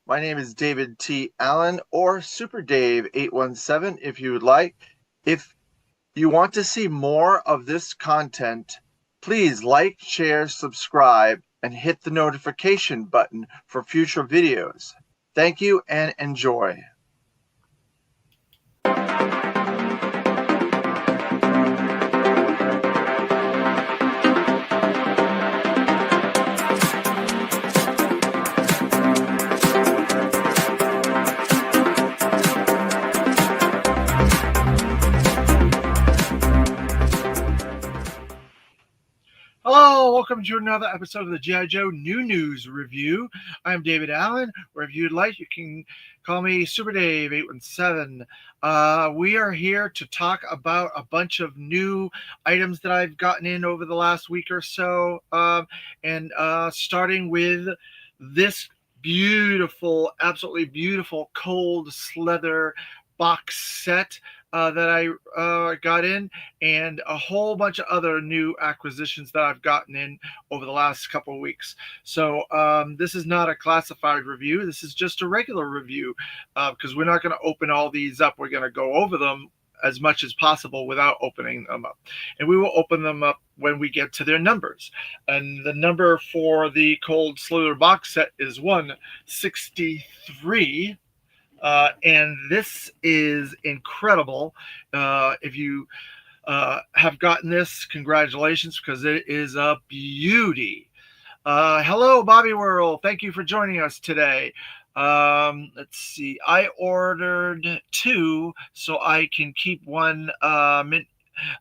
My name is David T. Allen, or Super Dave 817 if you would like. If you want to see more of this content, please like, share, subscribe, and hit the notification button for future videos. Thank you and enjoy. Hello, welcome to another episode of the G.I. Joe New News Review. I'm David Allen, or if you'd like, you can call me Super Dave 817. We are here to talk about a bunch of new items that I've gotten in over the last week or so, and starting with this beautiful, absolutely beautiful Cold Slither box set that I got in, and a whole bunch of other new acquisitions that I've gotten in over the last couple of weeks. So this is not a classified review. This is just a regular review because we're not going to open all these up. We're going to go over them as much as possible without opening them up. And we will open them up when we get to their numbers. And the number for the Cold Slither box set is 163. And this is incredible. If you have gotten this, congratulations, because it is a beauty. Hello, Bobby World. Thank you for joining us today. Let's see. I ordered 2 so I can keep one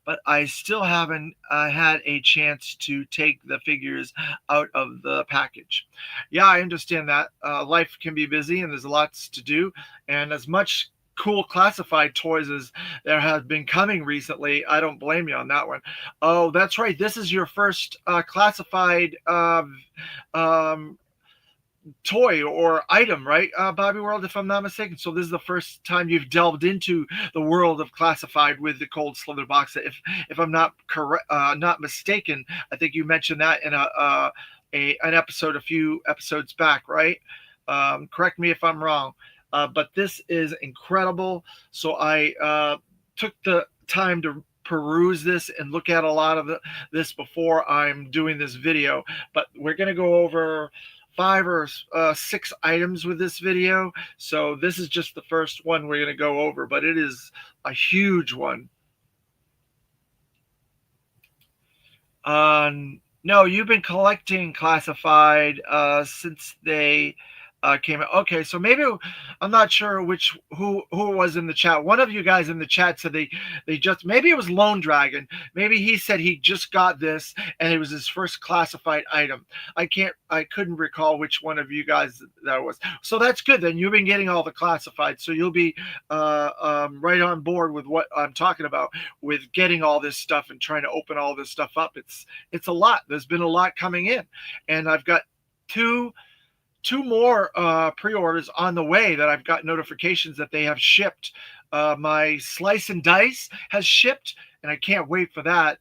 but I still haven't had a chance to take the figures out of the package. Yeah, I understand that. Life can be busy and there's lots to do. And as much cool classified toys as there have been coming recently, I don't blame you on that one. Oh, that's right. This is your first classified toy or item, right, Bobby World, if I'm not mistaken? So this is the first time you've delved into the world of classified with the Cold Slither box set. If I'm not correct, not mistaken, I think you mentioned that in an episode a few episodes back, right? Correct me if I'm wrong, but this is incredible. So I took the time to peruse this and look at a lot of this before I'm doing this video. But we're going to go over 5 or 6 items with this video. So this is just the first one we're going to go over, but it is a huge one. No, you've been collecting classified since they came out. Okay, so maybe I'm not sure who was in the chat. One of you guys in the chat said they just, maybe it was Lone Dragon. Maybe he said he just got this and it was his first classified item. I couldn't recall which one of you guys that was. So that's good. Then you've been getting all the classified, so you'll be right on board with what I'm talking about with getting all this stuff and trying to open all this stuff up. It's a lot. There's been a lot coming in, and I've got two more pre-orders on the way that I've got notifications that they have shipped. My Slice and Dice has shipped, and I can't wait for that.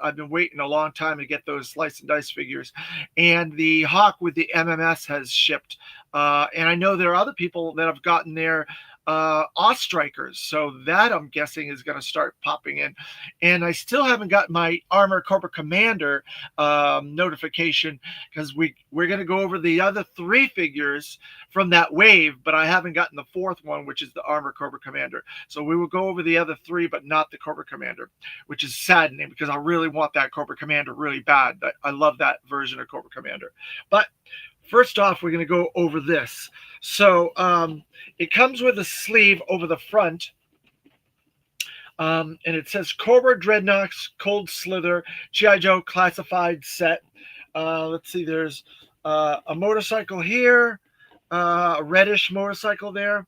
I've been waiting a long time to get those Slice and Dice figures. And the Hawk with the MMS has shipped. And I know there are other people that have gotten their Ostrikers, so that I'm guessing is going to start popping in. And I still haven't got my Armor Cobra Commander notification, because we're going to go over the other 3 figures from that wave, but I haven't gotten the 4th one, which is the Armor Cobra Commander. So we will go over the other 3, but not the Cobra Commander, which is saddening because I really want that Cobra Commander really bad. I love that version of Cobra Commander. But first off, we're going to go over this. So it comes with a sleeve over the front, and it says Cobra Dreadnoks Cold Slither G.I. Joe Classified Set. Let's see, there's a motorcycle here, a reddish motorcycle there,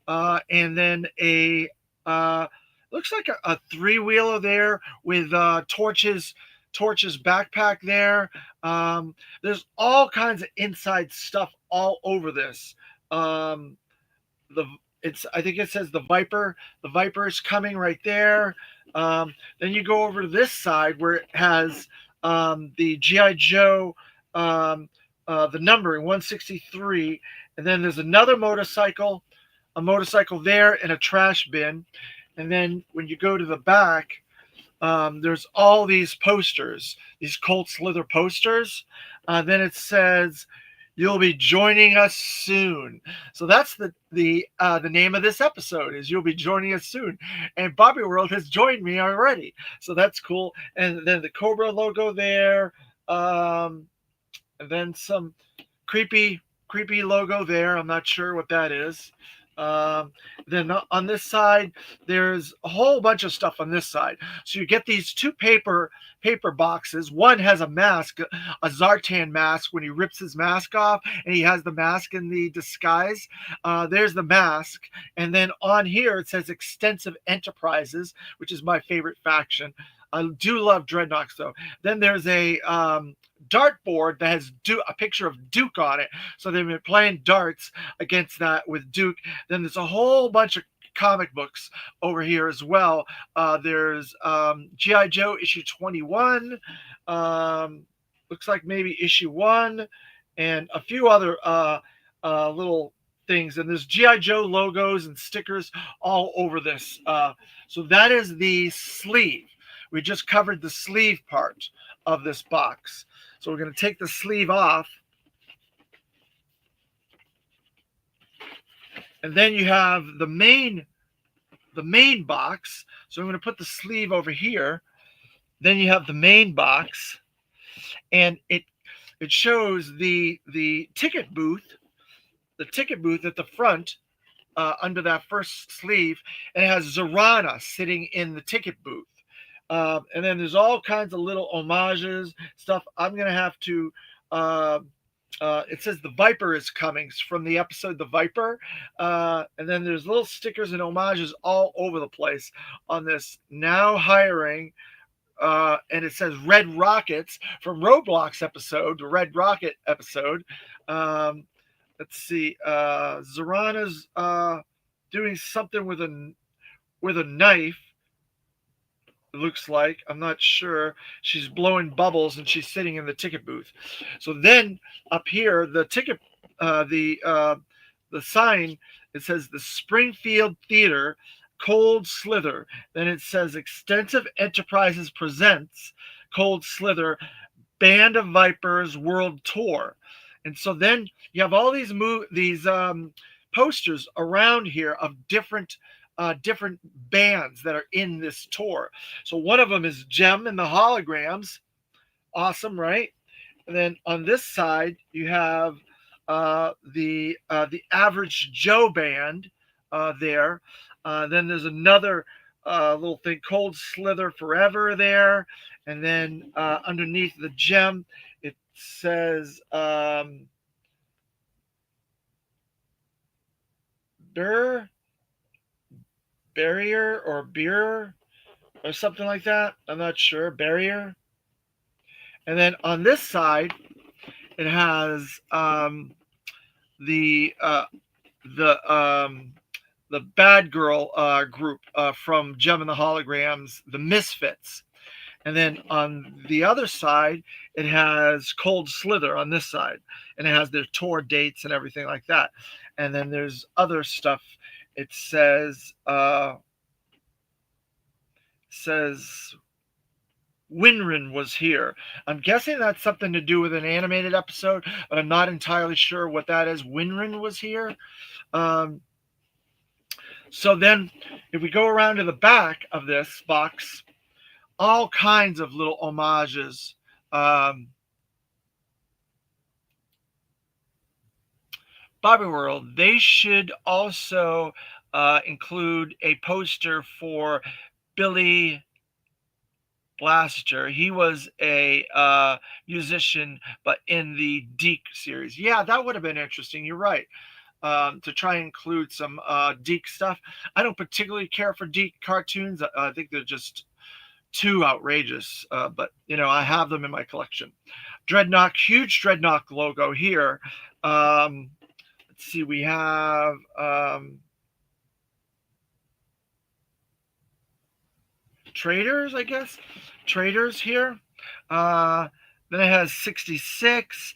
and then a looks like a 3-wheeler there with Torch's backpack there. There's all kinds of inside stuff all over this. I think it says the Viper. The Viper is coming right there. Then you go over to this side where it has the G.I. Joe, the numbering 163, and then there's another motorcycle, a motorcycle there, and a trash bin. And then when you go to the back, there's all these posters, these Cold Slither posters. Then it says, "You'll be joining us soon." So that's the name of this episode is "You'll be joining us soon," and Bobby World has joined me already. So that's cool. And then the Cobra logo there, um, and then some creepy creepy logo there. I'm not sure what that is. Um, then on this side, there's a whole bunch of stuff on this side. So you get these two paper boxes. One has a mask, a Zartan mask when he rips his mask off, and he has the mask in the disguise. There's the mask, and then on here it says Extensive Enterprises, which is my favorite faction. I do love Dreadnoks though. Then there's a dartboard that has a picture of Duke on it. So they've been playing darts against that with Duke. Then there's a whole bunch of comic books over here as well. There's G.I. Joe issue 21. Um, Looks like maybe issue 1, and a few other little things. And there's G.I. Joe logos and stickers all over this. So that is the sleeve. We just covered the sleeve part of this box. So we're going to take the sleeve off. And then you have the main box. So I'm going to put the sleeve over here. Then you have the main box, and it shows the ticket booth, at the front under that first sleeve, and it has Zorana sitting in the ticket booth. And then there's all kinds of little homages stuff. I'm gonna have to. It says the Viper is coming from the episode The Viper, and then there's little stickers and homages all over the place on this. Now hiring, and it says Red Rockets from Roblox episode, the Red Rocket episode. Let's see, Zorana's doing something with a knife. It looks like, I'm not sure. She's blowing bubbles and she's sitting in the ticket booth. So then up here, the ticket, the sign, it says the Springfield Theater Cold Slither. Then it says Extensive Enterprises presents Cold Slither Band of Vipers World Tour. And so then you have all these posters around here of different bands that are in this tour. So one of them is Gem and the Holograms. Awesome, right? And then on this side you have the Average Joe band there. Then there's another little thing, Cold Slither Forever there. And then underneath the Gem, it says Barrier or Beer or something like that. I'm not sure. Barrier. And then on this side, it has the the Bad Girl group from Gem and the Holograms, the Misfits. And then on the other side, it has Cold Slither on this side, and it has their tour dates and everything like that. And then there's other stuff. It says Winrin was here. I'm guessing that's something to do with an animated episode, but I'm not entirely sure what that is. Winrin was here. So then, if we go around to the back of this box, all kinds of little homages. Bobby World, they should also include a poster for Billy Blaster. He was a musician, but in the Deke series. Yeah, that would have been interesting. You're right. To try and include some Deke stuff. I don't particularly care for Deke cartoons. I think they're just too outrageous. But, I have them in my collection. Dreadnok, huge Dreadnok logo here. Let's see, we have Traders, I guess. Traders here. Then it has 66.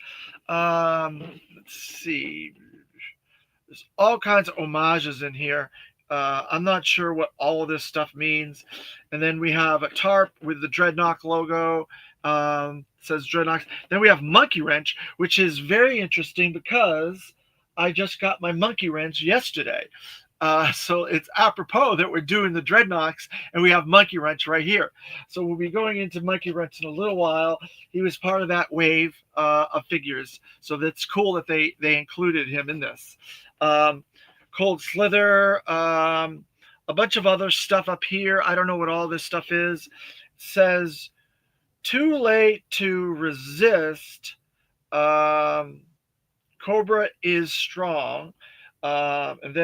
Let's see. There's all kinds of homages in here. I'm not sure what all of this stuff means. And then we have a tarp with the Dreadnought logo. Says Dreadnought. Then we have Monkey Wrench, which is very interesting because I just got my Monkey Wrench yesterday. So it's apropos that we're doing the Dreadnoughts and we have Monkey Wrench right here. So we'll be going into Monkey Wrench in a little while. He was part of that wave of figures. So that's cool that they included him in this. Um, Cold Slither, a bunch of other stuff up here. I don't know what all this stuff is. It says, too late to resist. Um, Cobra is strong. And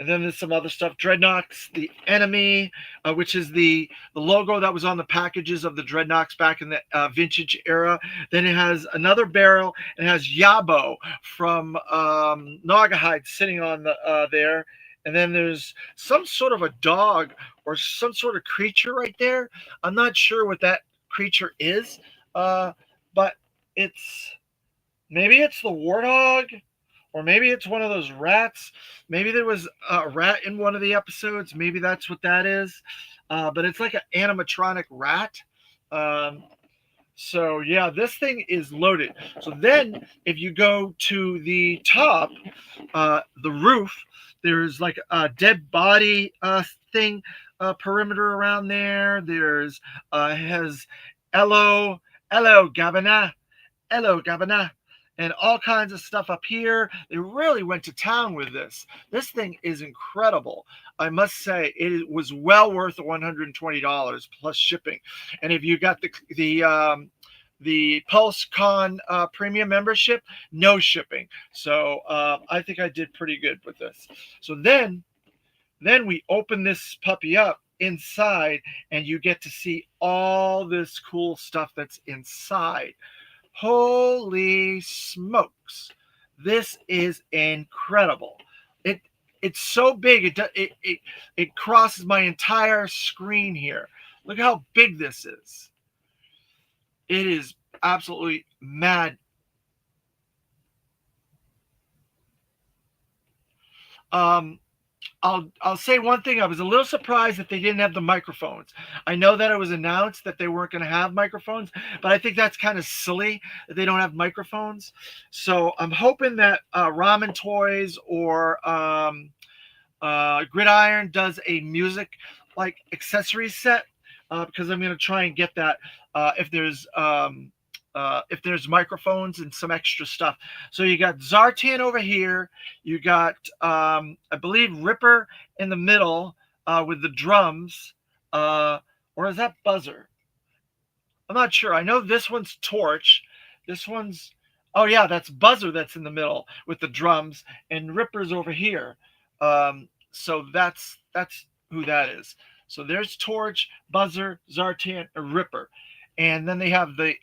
then there's some other stuff. Dreadnoughts, the enemy, which is the logo that was on the packages of the Dreadnoughts back in the vintage era. Then it has another barrel, and it has Yabo from Naugahyde sitting on there. And then there's some sort of a dog or some sort of creature right there. I'm not sure what that creature is, but it's maybe it's the warthog, or maybe it's one of those rats. Maybe there was a rat in one of the episodes. Maybe that's what that is. But it's like an animatronic rat. Um, so yeah, this thing is loaded. So then, if you go to the top, the roof, there's like a dead body thing perimeter around there. There's has hello, hello, Gabana, hello, Gabana, and all kinds of stuff up here. They really went to town with this. This thing is incredible. I must say, it was well worth the $120 plus shipping. And if you got the PulseCon premium membership, no shipping. So I think I did pretty good with this. So then we open this puppy up inside, and you get to see all this cool stuff that's inside. Holy smokes. This is incredible. It it's so big it crosses my entire screen here. Look how big this is. It is absolutely mad. Um I'll say one thing. I was a little surprised that they didn't have the microphones. I know that it was announced that they weren't going to have microphones, but I think that's kind of silly that they don't have microphones. So I'm hoping that Ramen Toys or Gridiron does a music like accessory set, because I'm going to try and get that if there's microphones and some extra stuff. So you got Zartan over here. You got I believe Ripper in the middle with the drums, or is that Buzzer? I'm not sure. I know this one's Torch. This one's, oh yeah, that's Buzzer that's in the middle with the drums, and Ripper's over here. So that's who that is. So there's Torch, Buzzer, Zartan, and Ripper, and then they have the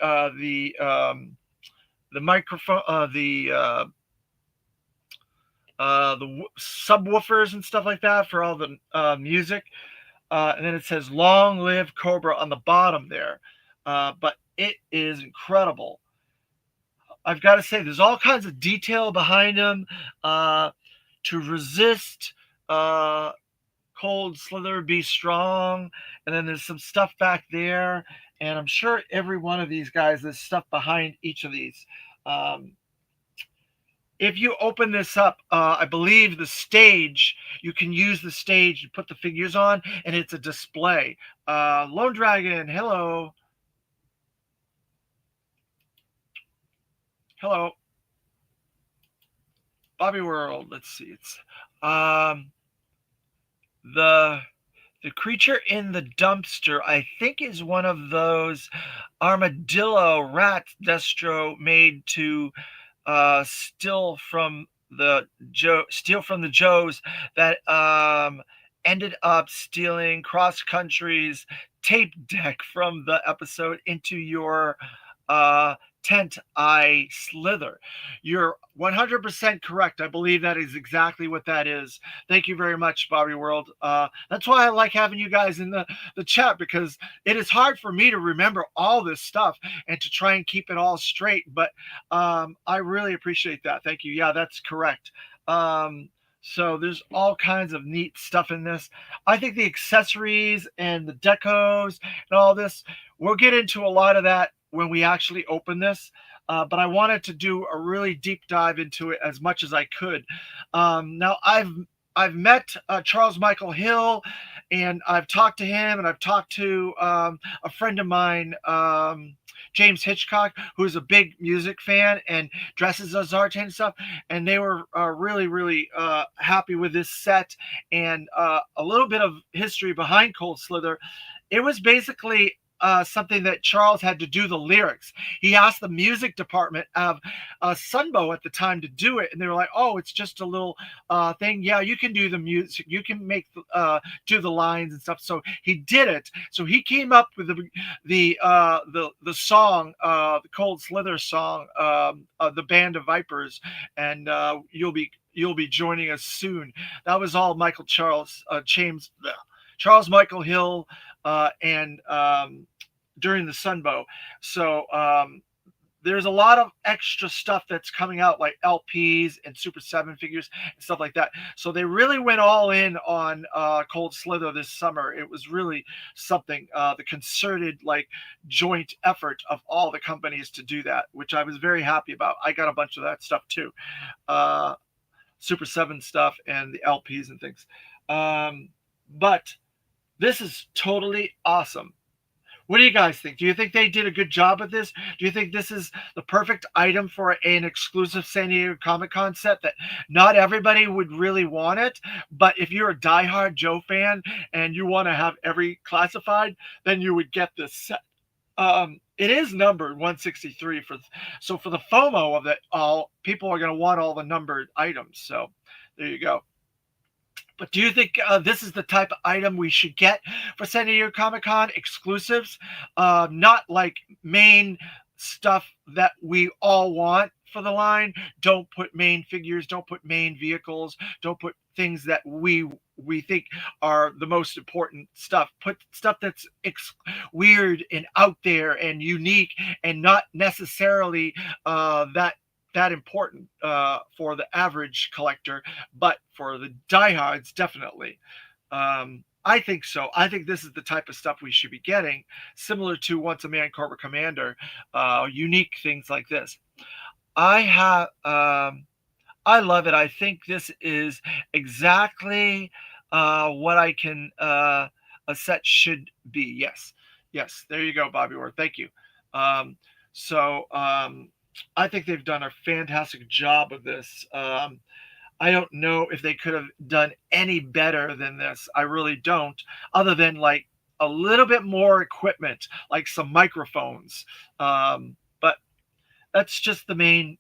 microphone, the subwoofers and stuff like that for all the music. And then it says "Long Live Cobra" on the bottom there. But it is incredible. I've got to say, there's all kinds of detail behind them. To resist, Cold Slither, be strong. And then there's some stuff back there. And I'm sure every one of these guys, there's stuff behind each of these. Um, if you open this up, I believe the stage, you can use the stage to put the figures on, and it's a display. Lone Dragon, hello. Hello. Bobby World, let's see. It's the the creature in the dumpster, I think, is one of those armadillo rats Destro made to steal from the Joes that ended up stealing Cross Country's tape deck from the episode into your tent I slither. You're 100% correct. I believe that is exactly what that is. Thank you very much, Bobby World. That's why I like having you guys in the chat, because it is hard for me to remember all this stuff and to try and keep it all straight. But I really appreciate that. Thank you. Yeah, that's correct. So there's all kinds of neat stuff in this. I think the accessories and the decos and all this, we'll get into a lot of that when we actually open this. But I wanted to do a really deep dive into it as much as I could. Now I've met Charles Michael Hill, and I've talked to him, and I've talked to a friend of mine, James Hitchcock, who's a big music fan and dresses as art and stuff. And they were really, really happy with this set. And a little bit of history behind Cold Slither. It was basically something that Charles had to do the lyrics. He asked the music department of Sunbow at the time to do it, and they were like, "Oh, it's just a little thing. Yeah, you can do the music. You can make do the lines and stuff." So he did it. So he came up with the song, the Cold Slither song, the Band of Vipers, and you'll be joining us soon. That was all Michael Charles Michael Hill, and during the Sunbow. So there's a lot of extra stuff that's coming out, like LPs and Super 7 figures and stuff like that. So they really went all in on Cold Slither this summer. It was really something, the concerted, like, joint effort of all the companies to do that, which I was very happy about. I got a bunch of that stuff too. Uh, Super 7 stuff and the LPs and things. But this is totally awesome. What do you guys think? Do you think they did a good job with this? Do you think this is the perfect item for an exclusive San Diego Comic Con set that not everybody would really want it? But if you're a diehard Joe fan and you want to have every classified, then you would get this set. It is numbered 163 so for the FOMO of it all, people are going to want all the numbered items. So there you go. But do you think this is the type of item we should get for San Diego Comic Con exclusives? Not like main stuff that we all want for the line. Don't put main figures. Don't put main vehicles. Don't put things that we think are the most important stuff. Put stuff that's weird and out there and unique, and not necessarily that important for the average collector, but for the diehards, definitely. I think so. I think this is the type of stuff we should be getting, similar to Once a Man Cobra Commander, unique things like this. I have, I love it. I think this is exactly what I can a set should be. Yes, yes. There you go, Bobby Ward. Thank you. Um, so I think they've done a fantastic job of this. I don't know if they could have done any better than this. I really don't, other than like a little bit more equipment, like some microphones. But that's just the main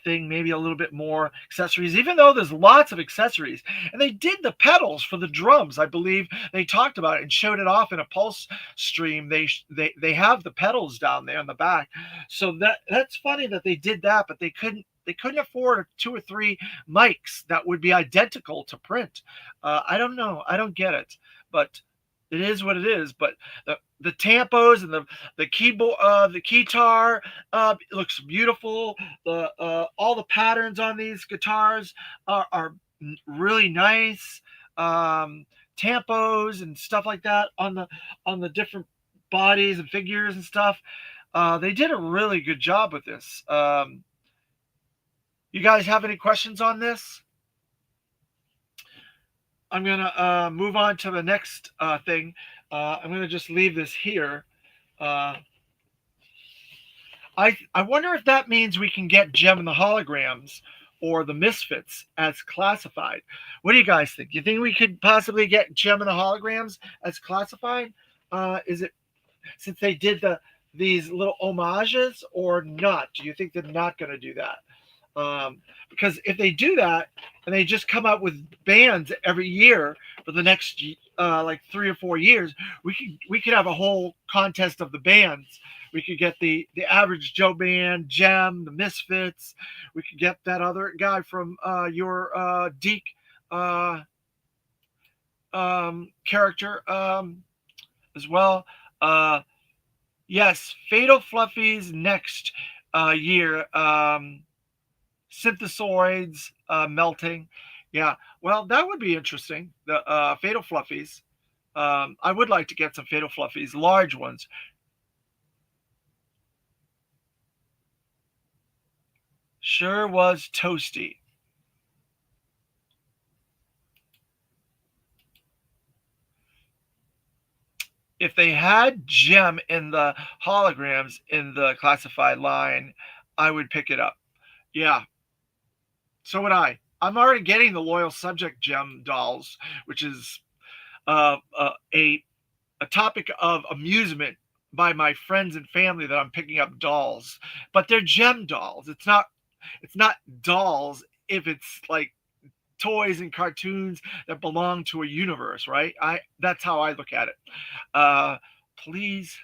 thing. Maybe a little bit more accessories, even though there's lots of accessories. And they did the pedals for the drums. I believe they talked about it and showed it off in a pulse stream. They have the pedals down there in the back. So that's funny that they did that, but they couldn't afford 2 or 3 mics that would be identical to print. I don't know. I don't get it, but it is what it is. But the tampos and the keyboard, the keytar, it looks beautiful. The all the patterns on these guitars are really nice. Tampos and stuff like that on the different bodies and figures and stuff. They did a really good job with this. You guys have any questions on this? I'm going to move on to the next thing. I'm going to just leave this here. I wonder if that means we can get Gem and the Holograms or the Misfits as classified. What do you guys think? Do you think we could possibly get Gem and the Holograms as classified? Is it, since they did these little homages, or not? Do you think they're not going to do that? Because if they do that and they just come out with bands every year for the next like 3 or 4 years, we could have a whole contest of the bands. We could get the Average Joe band, Gem, the Misfits. We could get that other guy from your Deke uh, character as well. Uh, yes, Fatal Fluffies next year. Synthesoids melting. Yeah, well, that would be interesting. The Fatal Fluffies. I would like to get some Fatal Fluffies, large ones. Sure was toasty. If they had Gem in the holograms in the classified line, I would pick it up. Yeah, so would I. I'm already getting the Loyal Subject Gem dolls, which is a topic of amusement by my friends and family that I'm picking up dolls, but they're Gem dolls. It's not dolls if it's like toys and cartoons that belong to a universe, right? I That's how I look at it. Uh, Please.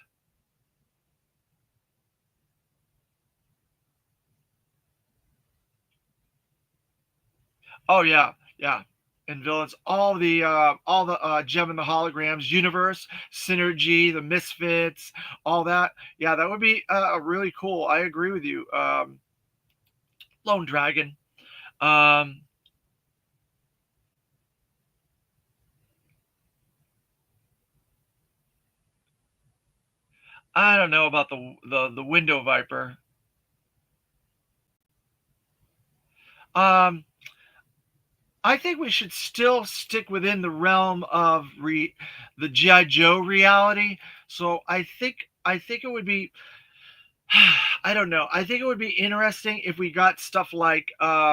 Oh yeah, yeah. And villains, all the Gem and the Holograms universe, Synergy, the Misfits, all that. Yeah, that would be really cool. I agree with you. Lone Dragon. Um, I don't know about the Window Viper. Um, I think we should still stick within the realm of the GI Joe reality. So I think it would be I don't know. I think it would be interesting if we got stuff like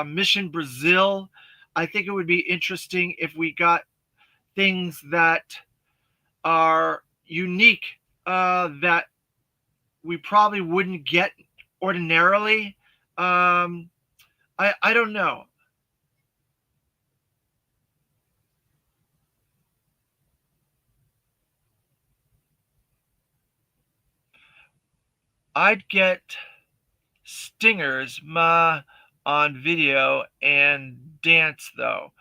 Mission Brazil. I think it would be interesting if we got things that are unique that we probably wouldn't get ordinarily. Um, I don't know. I'd get Stingers ma on video and dance though.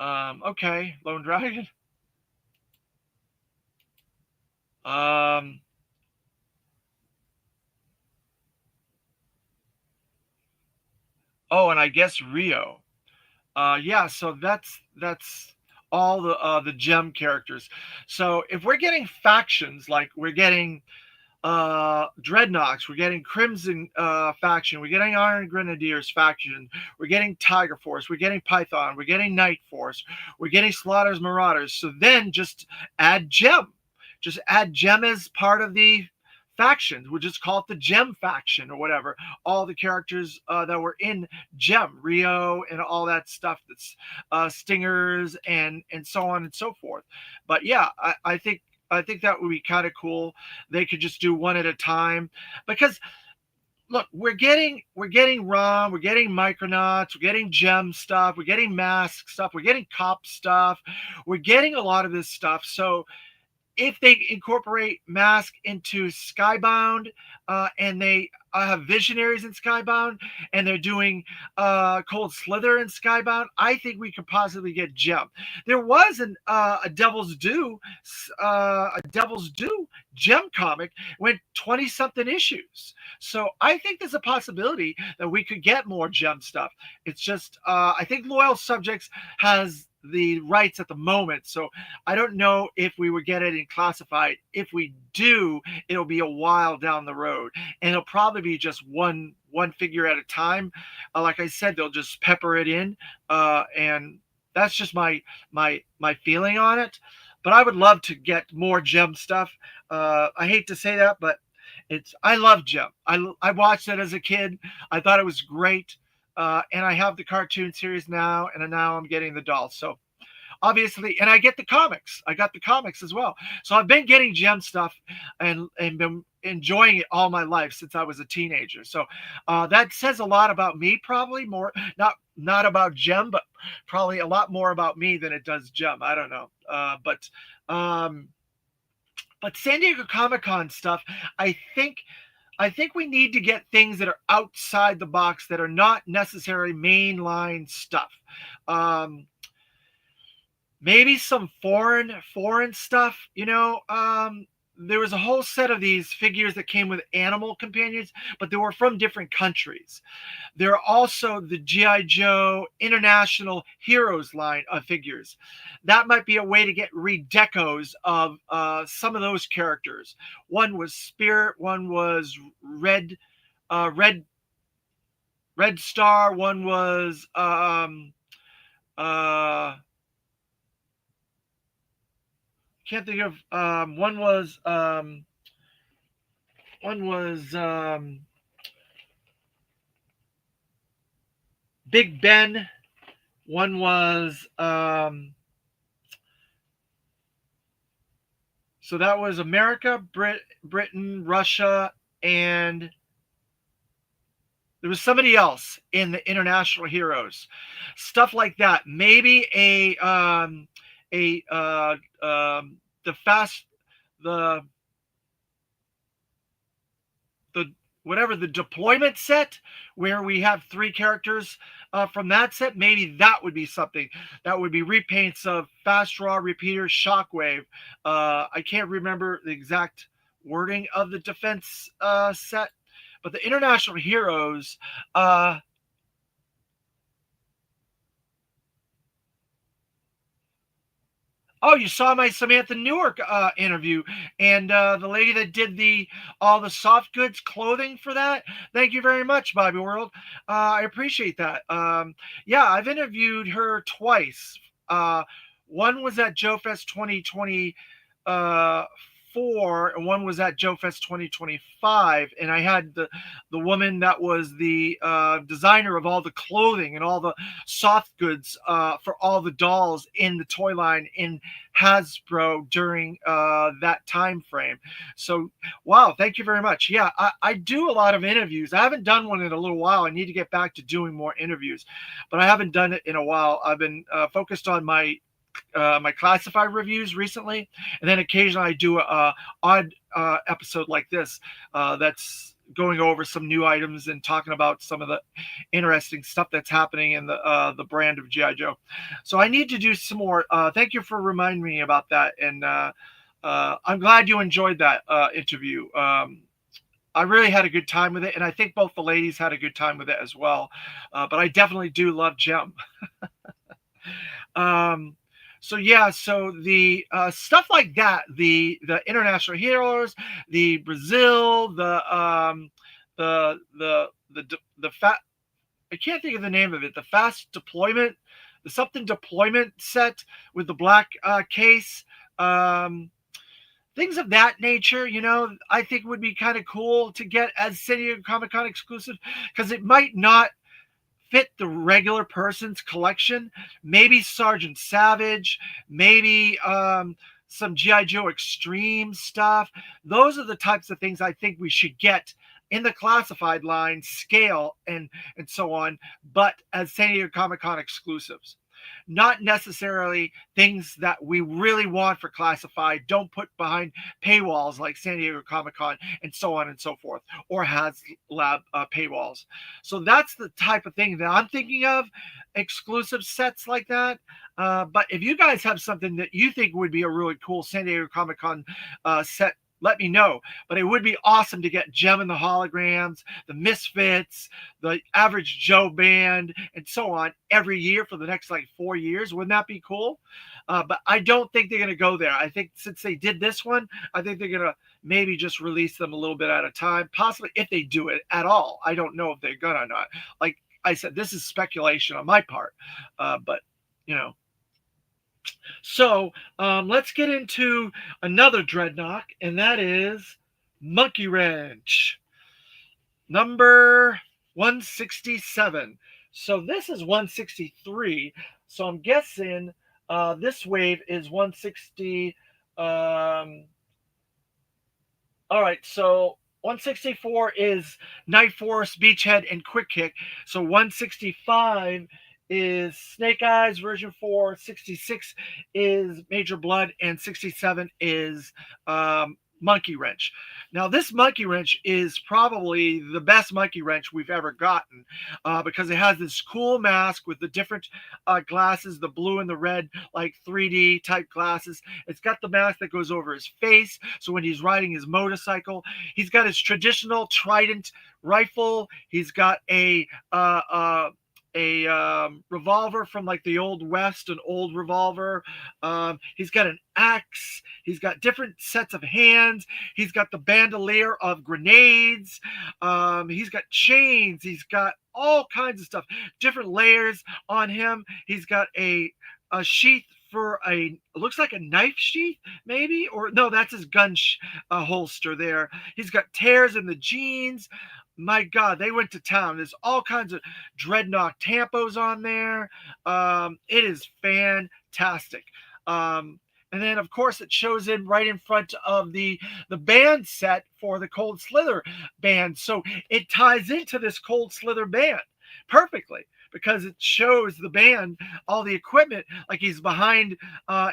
Okay, Lone Dragon. Um, oh, and I guess Rio. Yeah, so that's all the gem characters. So if we're getting factions, like we're getting Dreadnoks, we're getting Crimson faction, we're getting Iron Grenadiers faction, we're getting Tiger Force, we're getting Python, we're getting Night Force, we're getting Slaughter's Marauders. So then just add Gem. Just add Gem as part of the factions. We'll just call it the Gem faction or whatever. All the characters that were in Gem, Rio, and all that stuff. That's Stingers and so on and so forth. But yeah, I think that would be kind of cool. They could just do one at a time because look, we're getting ROM, we're getting Micronauts, we're getting Gem stuff, we're getting Mask stuff, we're getting Cop stuff, we're getting a lot of this stuff. So if they incorporate Mask into Skybound, and they have Visionaries in Skybound, and they're doing Cold Slither in Skybound, I think we could possibly get Gem. There was a Devil's Due Gem comic, went 20 something issues. So I think there's a possibility that we could get more Gem stuff. It's just I think Loyal Subjects has the rights at the moment. So I don't know if we would get it in classified. If we do, it'll be a while down the road, and it'll probably be just one figure at a time. Like I said, they'll just pepper it in, and that's just my feeling on it. But I would love to get more Gem stuff. I hate to say that, but I love Gem. I watched it as a kid. I thought it was great. And I have the cartoon series now, and now I'm getting the dolls. So obviously, and I get the comics. I got the comics as well. So I've been getting Gem stuff and been enjoying it all my life since I was a teenager. So that says a lot about me, probably more not about Gem, but probably a lot more about me than it does Jem. I don't know. Um, but San Diego Comic Con stuff, I think I think we need to get things that are outside the box that are not necessarily mainline stuff. Um, Maybe some foreign stuff. There was a whole set of these figures that came with animal companions, but they were from different countries. There are also the GI Joe International Heroes line of figures. That might be a way to get redecos of some of those characters. One was Spirit, one was Red, Red Red Star, one was uh can't think of one was Big Ben, one was so that was America, Britain, Russia, and there was somebody else in the international heroes, stuff like that. Maybe a the fast the the whatever the deployment set where we have three characters from that set. Maybe that would be something that would be repaints of Fast Draw, Repeater, Shockwave. I can't remember the exact wording of the defense set, but the international heroes. Oh, you saw my Samantha Newark interview, and the lady that did the all the soft goods clothing for that. Thank you very much, Bobby World. I appreciate that. Yeah, I've interviewed her twice. One was at Joe Fest 2020 four, and one was at Joe Fest 2025, and I had the woman that was the designer of all the clothing and all the soft goods for all the dolls in the toy line in Hasbro during that time frame. So, wow, thank you very much. Yeah, I do a lot of interviews. I haven't done one in a little while. I need to get back to doing more interviews, but I haven't done it in a while. I've been focused on my classified reviews recently, and then occasionally I do a odd episode like this that's going over some new items and talking about some of the interesting stuff that's happening in the brand of GI Joe. So I need to do some more. Thank you for reminding me about that, and I'm glad you enjoyed that interview. I really had a good time with it, and I think both the ladies had a good time with it as well. But I definitely do love Gem. Um, so yeah, so the stuff like that, the international heroes, the Brazil, the fat. I can't think of the name of it. The fast deployment, the something deployment set with the black case. Um, Things of that nature, I think would be kind of cool to get as San Diego Comic Con exclusive because it might not fit the regular person's collection. Maybe Sergeant Savage, maybe some GI Joe Extreme stuff. Those are the types of things I think we should get in the classified line, scale, and so on, but as San Diego Comic Con exclusives. Not necessarily things that we really want for classified. Don't put behind paywalls like San Diego Comic Con and so on and so forth, or has lab paywalls. So that's the type of thing that I'm thinking of, exclusive sets like that. But if you guys have something that you think would be a really cool San Diego Comic Con set, let me know. But it would be awesome to get Gem and the Holograms, the Misfits, the Average Joe Band, and so on every year for the next like 4 years. Wouldn't that be cool? But I don't think they're going to go there. I think since they did this one, I think they're going to maybe just release them a little bit at a time, possibly if they do it at all. I don't know if they're going to or not. Like I said, this is speculation on my part. But, you know, so let's get into another dreadnought, and that is Monkey Wrench, number 167. So this is 163. So I'm guessing this wave is 160. All right, so 164 is Night Force, Beachhead, and Quick Kick. So 165 is Snake Eyes, version 4. 66 is Major Blood, and 67 is Monkey Wrench. Now, this Monkey Wrench is probably the best Monkey Wrench we've ever gotten because it has this cool mask with the different glasses, the blue and the red, like 3D type glasses. It's got the mask that goes over his face, so when he's riding his motorcycle, he's got his traditional trident rifle. He's got a revolver from like the old west, an old revolver. He's got an axe. He's got different sets of hands. He's got the bandolier of grenades. He's got chains. He's got all kinds of stuff, different layers on him. He's got a sheath for a, looks like a knife sheath maybe, or no, that's his gun holster there. He's got tears in the jeans. My God, they went to town. There's all kinds of dreadnought tampos on there. It is fantastic. And then, of course, it shows in right in front of the band set for the Cold Slither band. So it ties into this Cold Slither band perfectly because it shows the band, all the equipment, like he's behind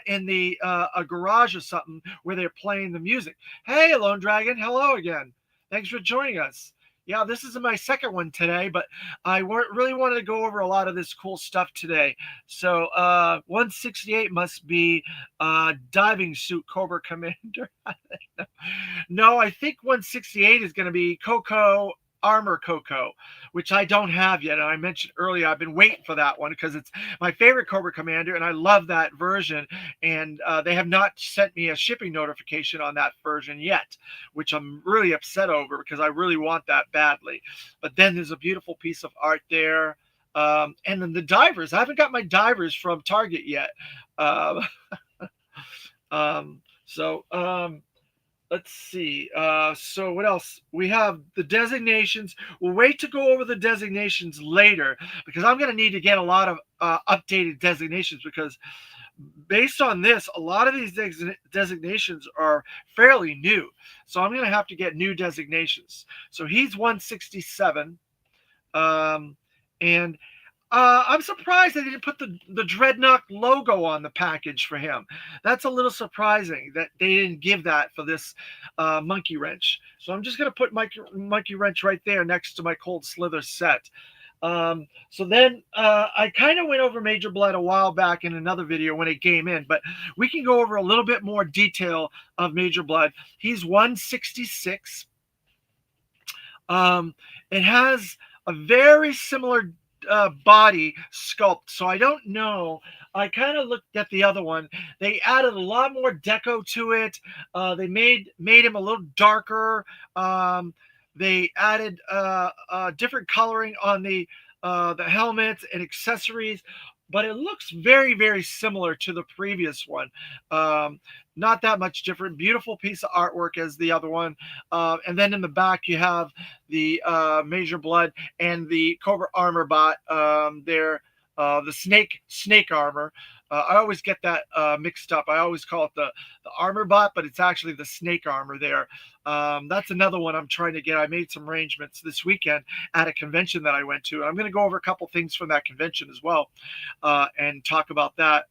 in the a garage or something where they're playing the music. Hey, Lone Dragon, hello again. Thanks for joining us. Yeah, this is my second one today, but I really wanted to go over a lot of this cool stuff today. So 168 must be diving suit Cobra Commander. No, I think 168 is going to be Coco Armor Coco, which I don't have yet. And I mentioned earlier, I've been waiting for that one because it's my favorite Cobra Commander, and I love that version. And they have not sent me a shipping notification on that version yet, which I'm really upset over because I really want that badly. But then there's a beautiful piece of art there. And then the divers. I haven't got my divers from Target yet. Um, so let's see. So what else? We have the designations. We'll wait to go over the designations later because I'm going to need to get a lot of updated designations because based on this, a lot of these designations are fairly new. So I'm going to have to get new designations. So he's 167. And I'm surprised they didn't put the Dreadnought logo on the package for him. That's a little surprising that they didn't give that for this Monkey Wrench. So I'm just going to put Monkey Wrench right there next to my Cold Slither set. So then I kind of went over Major Blood a while back in another video when it came in, but we can go over a little bit more detail of Major Blood. He's 166. It has a very similar body sculpt, so I don't know. I kind of looked at the other one. They added a lot more deco to it. They made him a little darker. They added different coloring on the helmets and accessories, but it looks very, very similar to the previous one. Not that much different. Beautiful piece of artwork as the other one. And then in the back, you have the Major Blood and the Cobra Armor bot. They're the snake armor. I always get that mixed up. I always call it the armor bot, but it's actually the snake armor there. That's another one I'm trying to get. I made some arrangements this weekend at a convention that I went to. I'm going to go over a couple things from that convention as well and talk about that.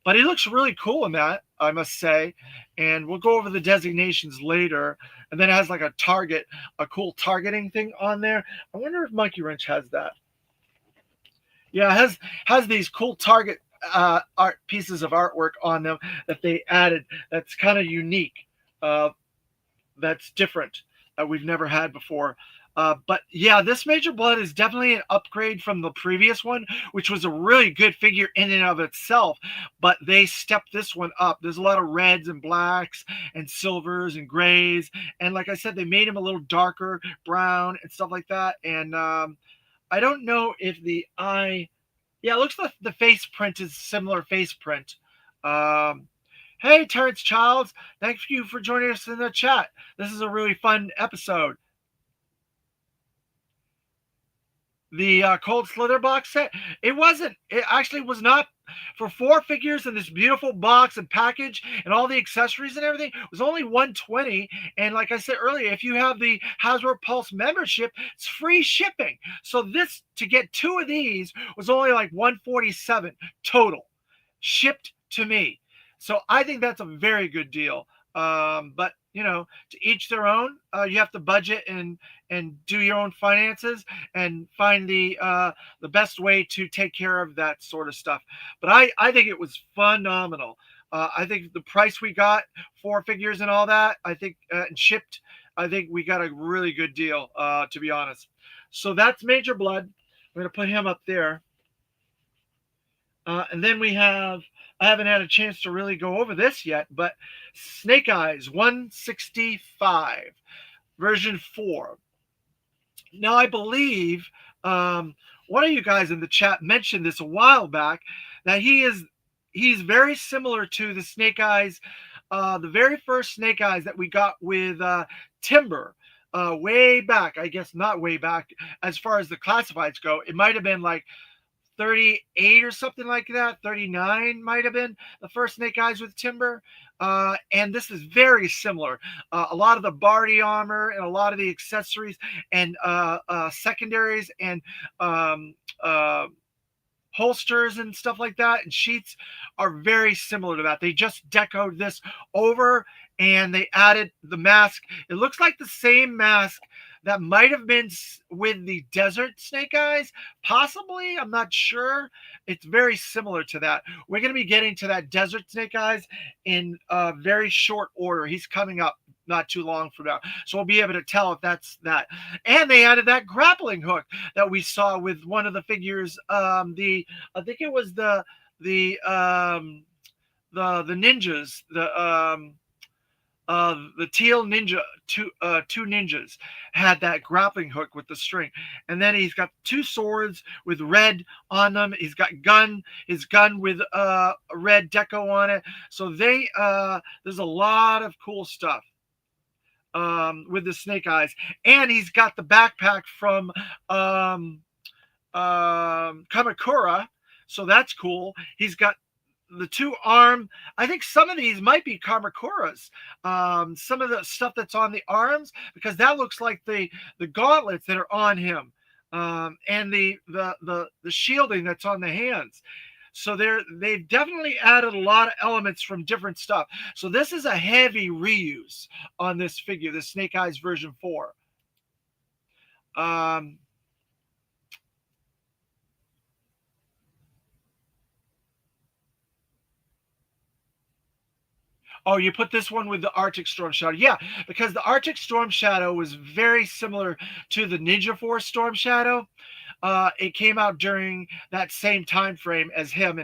But he looks really cool in that, I must say. And we'll go over the designations later. And then it has like a cool targeting thing on there. I wonder if Monkey Wrench has that. Yeah, it has these cool target art pieces of artwork on them that they added. That's kind of unique. That's different that we've never had before. But yeah, this Major Blood is definitely an upgrade from the previous one, which was a really good figure in and of itself. But they stepped this one up. There's a lot of reds and blacks and silvers and grays. And like I said, they made him a little darker, brown and stuff like that. And I don't know if the eye... Yeah, it looks like the face print is similar face print. Hey, Terrence Childs. Thank you for joining us in the chat. This is a really fun episode. The Cold Slither box set, it actually was not for 4 figures in this beautiful box and package and all the accessories and everything was only 120. And like I said earlier, if you have the Hasbro Pulse membership, it's free shipping. So this, to get 2 of these, was only like 147 total shipped to me. So I think that's a very good deal. But to each their own. You have to budget and do your own finances and find the best way to take care of that sort of stuff. But I think it was phenomenal. I think the price we got, 4 figures and all that, I think, and shipped, I think we got a really good deal, to be honest. So that's Major Blood. I'm going to put him up there. And then we have, I haven't had a chance to really go over this yet, but Snake Eyes 165, version 4. Now, I believe one of you guys in the chat mentioned this a while back, that he's very similar to the Snake Eyes, the very first Snake Eyes that we got with Timber. Way back, I guess not way back as far as the classifieds go. It might have been like 38 or something like that. 39 might have been the first Snake Eyes with Timber. And this is very similar. A lot of the body armor and a lot of the accessories and secondaries and holsters and stuff like that and sheets are very similar to that. They just decoed this over and they added the mask. It looks like the same mask that might have been with the Desert Snake Eyes, possibly. I'm not sure. It's very similar to that. We're going to be getting to that Desert Snake Eyes in very short order. He's coming up not too long from now, so we'll be able to tell if that's that. And they added that grappling hook that we saw with one of the figures. I think it was the ninjas, the teal ninja, two ninjas had that grappling hook with the string, and then he's got 2 swords with red on them. He's got his gun with a red deco on it. So there's a lot of cool stuff with the Snake Eyes, and he's got the backpack from Kamakura, so that's cool. He's got the 2 arm. I think some of these might be Kamakuras. Some of the stuff that's on the arms, because that looks like the gauntlets that are on him, and the shielding that's on the hands. So they've definitely added a lot of elements from different stuff. So this is a heavy reuse on this figure, the Snake Eyes version 4. Oh, you put this one with the Arctic Storm Shadow. Yeah, because the Arctic Storm Shadow was very similar to the Ninja Force Storm Shadow. It came out during that same time frame as him.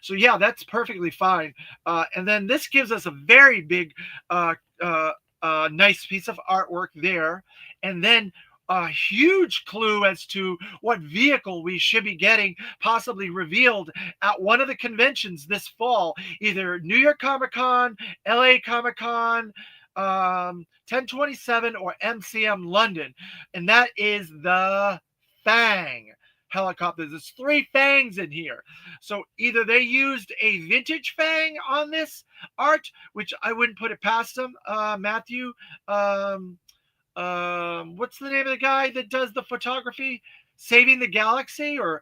So yeah, that's perfectly fine. And then this gives us a very big, nice piece of artwork there. And then a huge clue as to what vehicle we should be getting possibly revealed at one of the conventions this fall, either New York Comic Con, LA Comic Con, 1027, or MCM London. And that is the Fang helicopter. There's 3 Fangs in here. So either they used a vintage Fang on this art, which I wouldn't put it past them, Matthew. What's the name of the guy that does the photography? Saving the Galaxy, or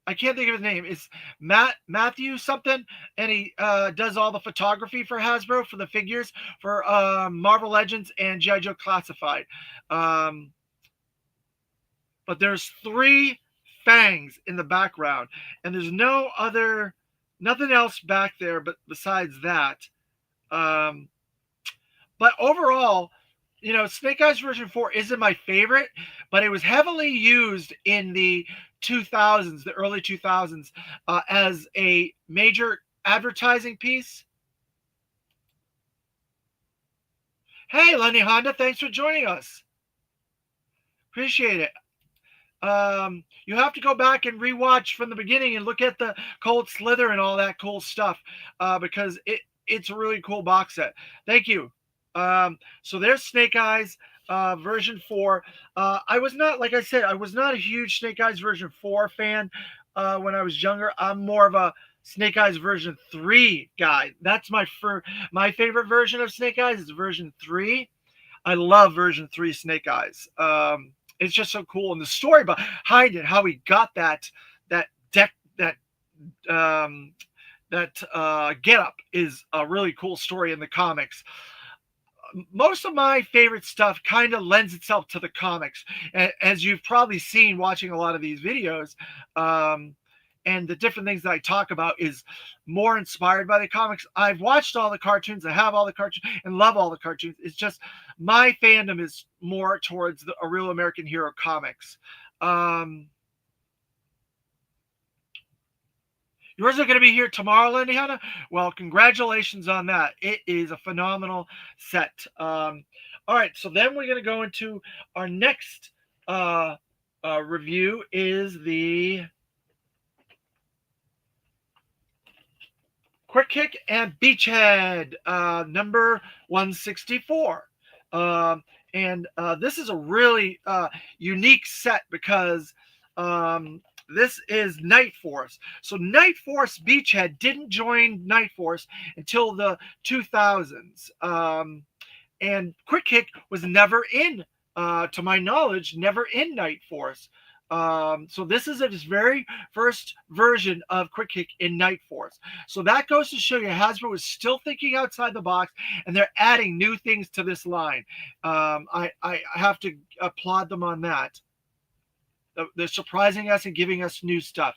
I can't think of his name. It's Matthew something, and he does all the photography for Hasbro for the figures for Marvel Legends and G.I. Joe Classified. But there's 3 Fangs in the background, and there's nothing else back there but besides that. But overall, Snake Eyes version 4 isn't my favorite, but it was heavily used in the 2000s, the early 2000s, as a major advertising piece. Hey, Lenny Honda, thanks for joining us. Appreciate it. You have to go back and rewatch from the beginning and look at the Cold Slither and all that cool stuff, because it's a really cool box set. Thank you. So there's Snake Eyes version 4. I was not, like I said, I was not a huge Snake Eyes version 4 fan. when I was younger. I'm more of a Snake Eyes version 3 guy. That's my favorite version of Snake Eyes is version 3. I love version 3 Snake Eyes. It's just so cool, and the story behind it, how he got that deck um, that get up is a really cool story in the comics. Most of my favorite stuff kind of lends itself to the comics, as you've probably seen watching a lot of these videos. Um, and the different things that I talk about is more inspired by the comics. I've watched all the cartoons, I have all the cartoons, and love all the cartoons. It's just my fandom is more towards a real American hero comics. Um, Yours are going to be here tomorrow, Lenny. Well, congratulations on that. It is a phenomenal set. All right, so then we're going to go into our next uh, review is the Quick Kick and Beachhead, number 164. And this is a really unique set because this is Night Force. So Night Force Beachhead didn't join Night Force until the 2000s. And Quick Kick was never in, to my knowledge, never in Night Force. So this is his very first version of Quick Kick in Night Force. So that goes to show you Hasbro is still thinking outside the box, and they're adding new things to this line. I have to applaud them on that. They're surprising us and giving us new stuff.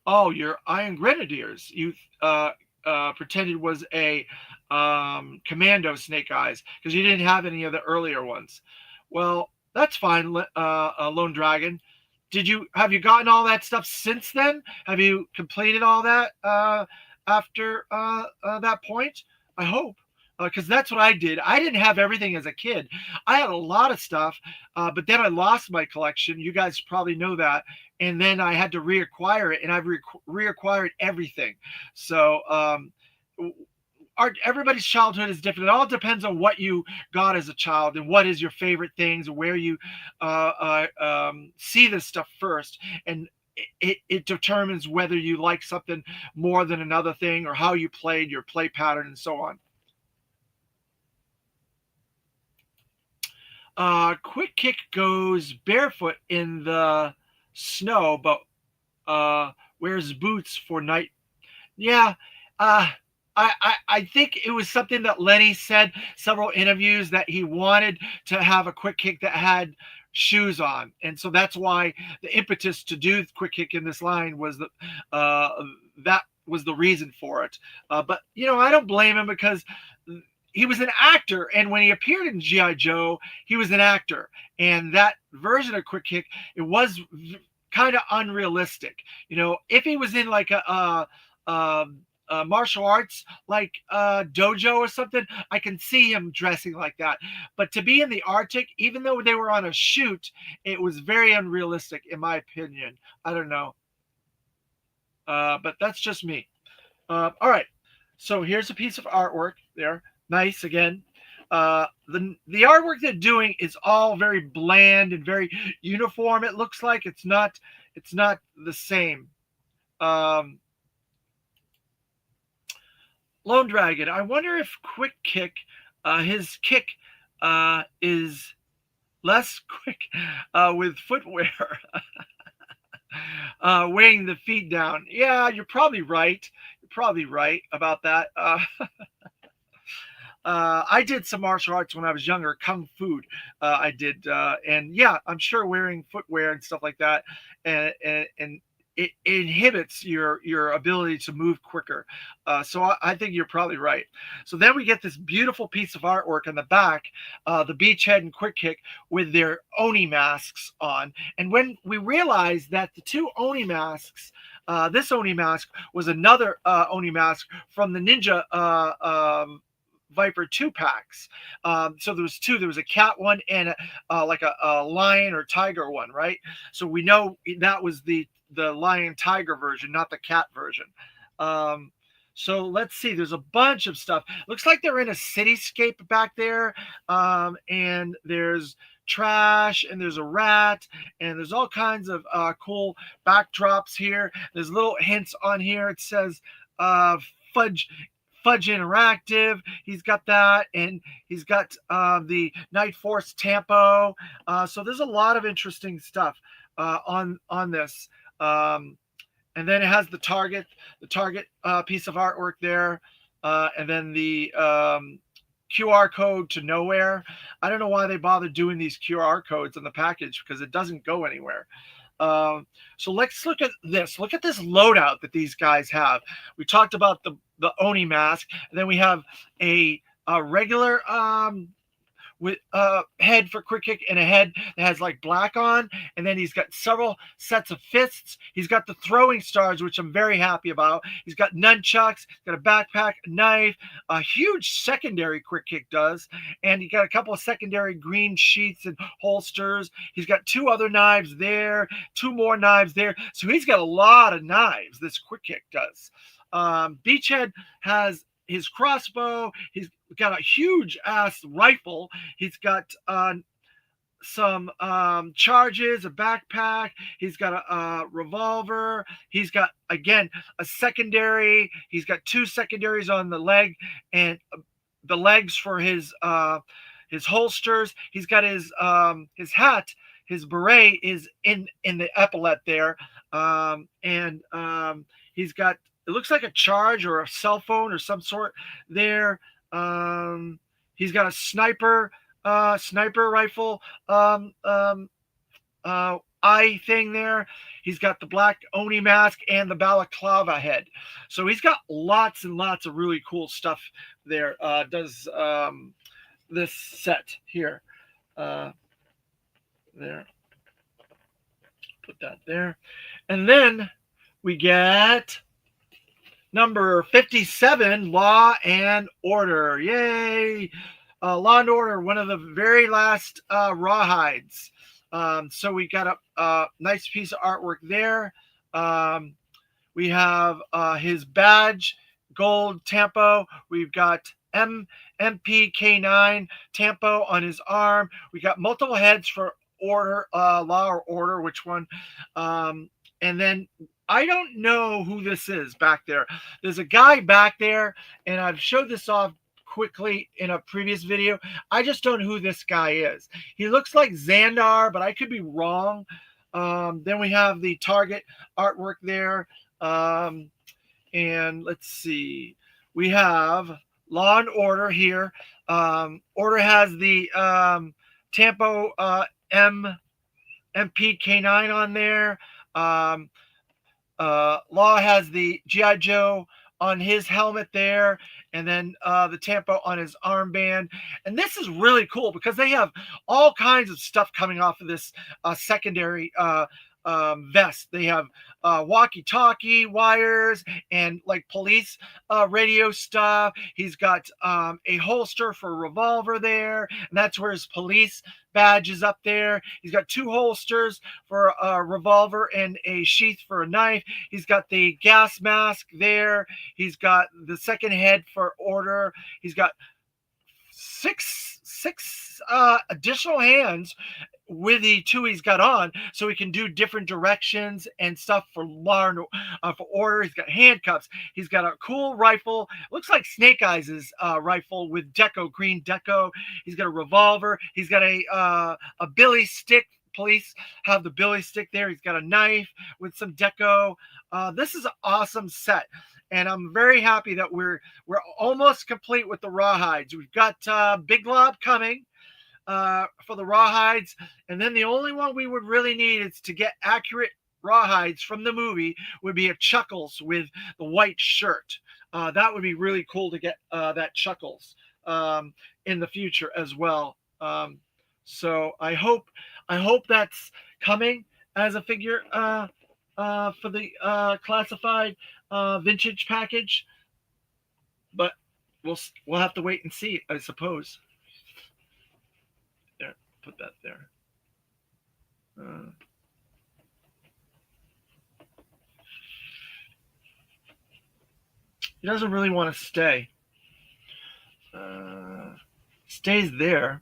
Oh, your Iron Grenadiers. You pretended was a Commando Snake Eyes because you didn't have any of the earlier ones. Well, that's fine, Lone Dragon. Have you gotten all that stuff since then? Have you completed all that after that point? I hope. Because that's what I did. I didn't have everything as a kid. I had a lot of stuff, but then I lost my collection. You guys probably know that, and then I had to reacquire it, and I've reacquired everything. So everybody's childhood is different. It all depends on what you got as a child and what is your favorite things, where you see this stuff first, and it determines whether you like something more than another thing or how you played, your play pattern, and so on. Quick Kick goes barefoot in the snow, but wears boots for night. Yeah, I think it was something that Lenny said several interviews that he wanted to have a Quick Kick that had shoes on, and so that's why the impetus to do Quick Kick in this line was that was the reason for it. But I don't blame him because he was an actor, and when he appeared in GI Joe, he was an actor, and that version of Quick Kick, it was kind of unrealistic. If he was in like a martial arts like dojo or something, I can see him dressing like that. But to be in the Arctic, even though they were on a shoot, it was very unrealistic in my opinion. I don't know, but that's just me. All right, so here's a piece of artwork there. Nice again. The artwork they're doing is all very bland and very uniform. It looks like it's not the same. Lone Dragon. I wonder if Quick Kick, his kick is less quick with footwear. Weighing the feet down. Yeah, you're probably right. You're probably right about that. I did some martial arts when I was younger, kung fu. I did, and yeah, I'm sure wearing footwear and stuff like that, and it inhibits your ability to move quicker. So I think you're probably right. So then we get this beautiful piece of artwork in the back, the Beachhead and Quick Kick with their Oni masks on, and when we realized that the two Oni masks. This Oni mask was another Oni mask from the Ninja Viper 2 packs. So there was two. There was a cat one and like a lion or tiger one, right? So we know that was the lion tiger version, not the cat version. So let's see. There's a bunch of stuff. Looks like they're in a cityscape back there, and there's trash, and there's a rat, and there's all kinds of cool backdrops here. There's little hints on here. It says uh, fudge. Fudge Interactive, he's got that, and he's got the Night Force Tampo. So there's a lot of interesting stuff on this. Um, and then it has the target piece of artwork there, and then the QR code to nowhere. I don't know why they bother doing these QR codes on the package because it doesn't go anywhere. So let's look at this. Look at this loadout that these guys have. We talked about the Oni mask, and then we have a regular with a head for quick kick and a head that has like black on, and then he's got several sets of fists. He's got the throwing stars, which I'm very happy about. He's got nunchucks, got a backpack, a knife, a huge secondary quick kick does, and he got a couple of secondary green sheaths and holsters. He's got two other knives there, two more knives there, so he's got a lot of knives. This quick kick does. Beachhead has his crossbow. He's got a huge ass rifle. He's got some charges, a backpack. He's got a revolver. He's got, again, a secondary. He's got two secondaries on the leg and the legs for his holsters. He's got his hat. His beret is in the epaulette there, and he's got, it looks like a charge or a cell phone or some sort there. He's got a sniper rifle eye thing there. He's got the black Oni mask and the balaclava head. So he's got lots and lots of really cool stuff there. Does this set here. There. Put that there. And then we get number 57, Law and Order. Yay! Law and Order, one of the very last rawhides. So we got a nice piece of artwork there. We have his badge, gold Tampo. We've got MPK9 Tampo on his arm. We got multiple heads for Order, Law or Order, which one? And then I don't know who this is back there. There's a guy back there, and I've showed this off quickly in a previous video. I just don't know who this guy is. He looks like Xandar, but I could be wrong. Then we have the target artwork there. And let's see. We have Law and Order here. Order has the Tampo MPK9 on there. Law has the G.I. Joe on his helmet there, and then the Tampo on his armband. And this is really cool because they have all kinds of stuff coming off of this secondary vest. They have walkie-talkie wires and like police radio stuff. He's got a holster for a revolver there, and that's where his police badge is up there. He's got two holsters for a revolver and a sheath for a knife. He's got the gas mask there. He's got the second head for Order. He's got six additional hands with the two he's got on, so he can do different directions and stuff for Law for Order. He's got handcuffs. He's got a cool rifle. Looks like Snake Eyes' rifle with green deco. He's got a revolver. He's got a billy stick. Police have the billy stick there. He's got a knife with some deco. This is an awesome set, and I'm very happy that we're almost complete with the rawhides. We've got Big Lob coming for the rawhides, and then the only one we would really need is to get accurate rawhides from the movie would be a Chuckles with the white shirt. That would be really cool to get that Chuckles in the future as well. So I hope that's coming as a figure for the classified vintage package, but we'll have to wait and see, I suppose. There, put that there. He doesn't really want to stay. Uh, Stays there.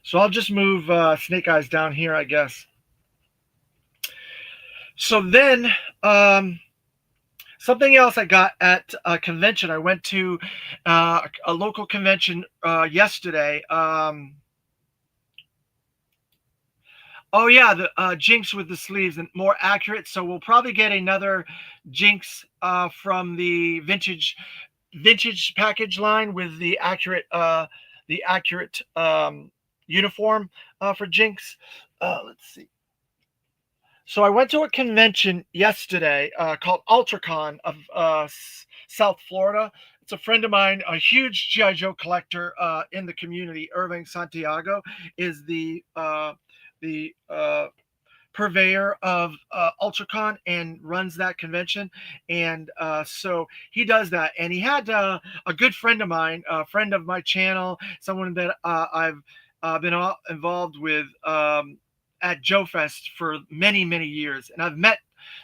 So I'll just move Snake Eyes down here, I guess. So then, um, something else I got at a convention. I went to a local convention yesterday. Oh yeah, the Jinx with the sleeves and more accurate. So we'll probably get another Jinx from the vintage package line with the accurate uniform for Jinx. Let's see. So I went to a convention yesterday called UltraCon of South Florida. It's a friend of mine, a huge GI Joe collector in the community. Irving Santiago is the purveyor of UltraCon and runs that convention. And so he does that. And he had a good friend of mine, a friend of my channel, someone that I've been involved with at Joe Fest for many, many years. And I've met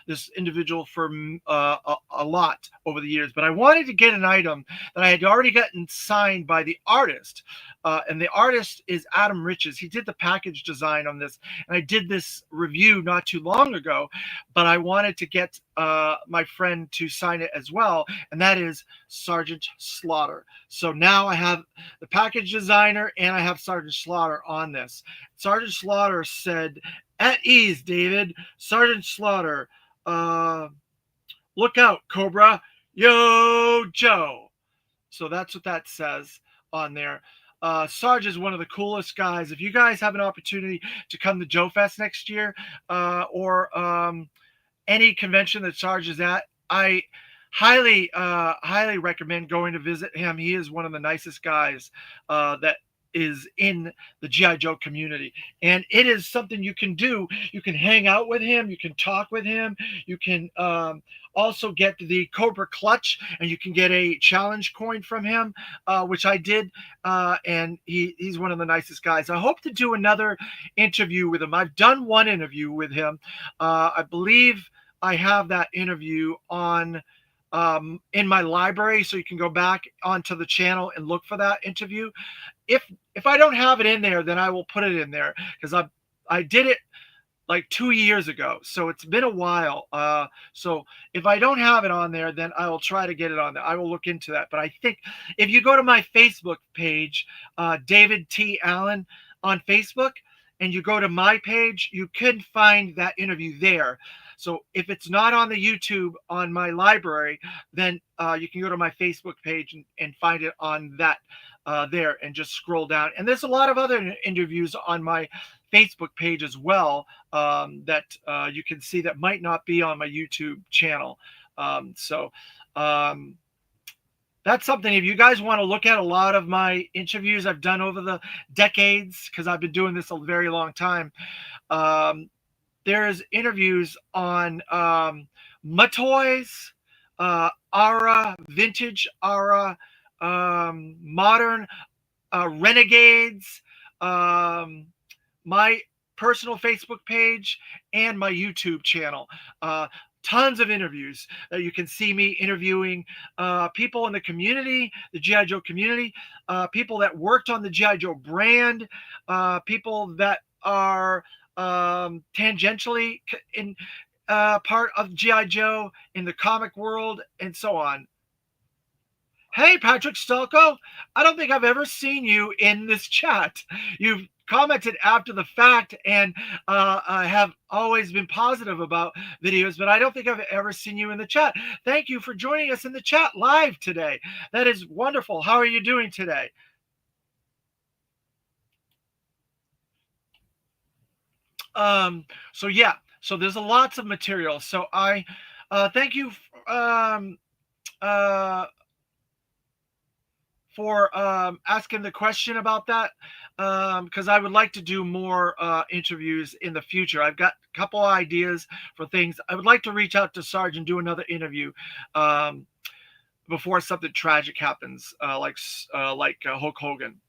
this individual for a lot over the years. But I wanted to get an item that I had already gotten signed by the artist. And the artist is Adam Riches. He did the package design on this. And I did this review not too long ago, but I wanted to get my friend to sign it as well. And that is Sergeant Slaughter. So now I have the package designer and I have Sergeant Slaughter on this. Sergeant Slaughter said, "At ease, David. Sergeant Slaughter. Look out, Cobra. Yo, Joe." So that's what that says on there. Sarge is one of the coolest guys. If you guys have an opportunity to come to Joe Fest next year or any convention that Sarge is at, I highly recommend going to visit him. He is one of the nicest guys that is in the GI Joe community, and it is something you can do. You can hang out with him, you can talk with him, you can also get the Cobra Clutch, and you can get a challenge coin from him, which I did, and he's one of the nicest guys. I hope to do another interview with him. I've done one interview with him. I believe I have that interview on in my library, so you can go back onto the channel and look for that interview. If I don't have it in there, then I will put it in there because I did it like 2 years ago, so it's been a while. So if I don't have it on there, then I will try to get it on there. I will look into that. But I think if you go to my Facebook page, David T. Allen on Facebook, and you go to my page, you can find that interview there. So if it's not on the YouTube on my library, then you can go to my Facebook page and find it on that there and just scroll down. And there's a lot of other interviews on my Facebook page as well that you can see that might not be on my YouTube channel. So that's something. If you guys want to look at a lot of my interviews I've done over the decades, because I've been doing this a very long time, there's interviews on Matoys, Ara, Vintage Ara, Modern Renegades, my personal Facebook page, and my YouTube channel. Tons of interviews. You can see me interviewing people in the community, the GI Joe community, people that worked on the GI Joe brand, people that are tangentially in part of GI Joe in the comic world, and so on. Hey, Patrick Stalko, I don't think I've ever seen you in this chat. You've commented after the fact, and I have always been positive about videos, but I don't think I've ever seen you in the chat. Thank you for joining us in the chat live today. That is wonderful. How are you doing today? So yeah, so there's a lots of material. So I thank you for asking the question about that, because I would like to do more interviews in the future. I've got a couple of ideas for things. I would like to reach out to Sarge and do another interview before something tragic happens, like Hulk Hogan.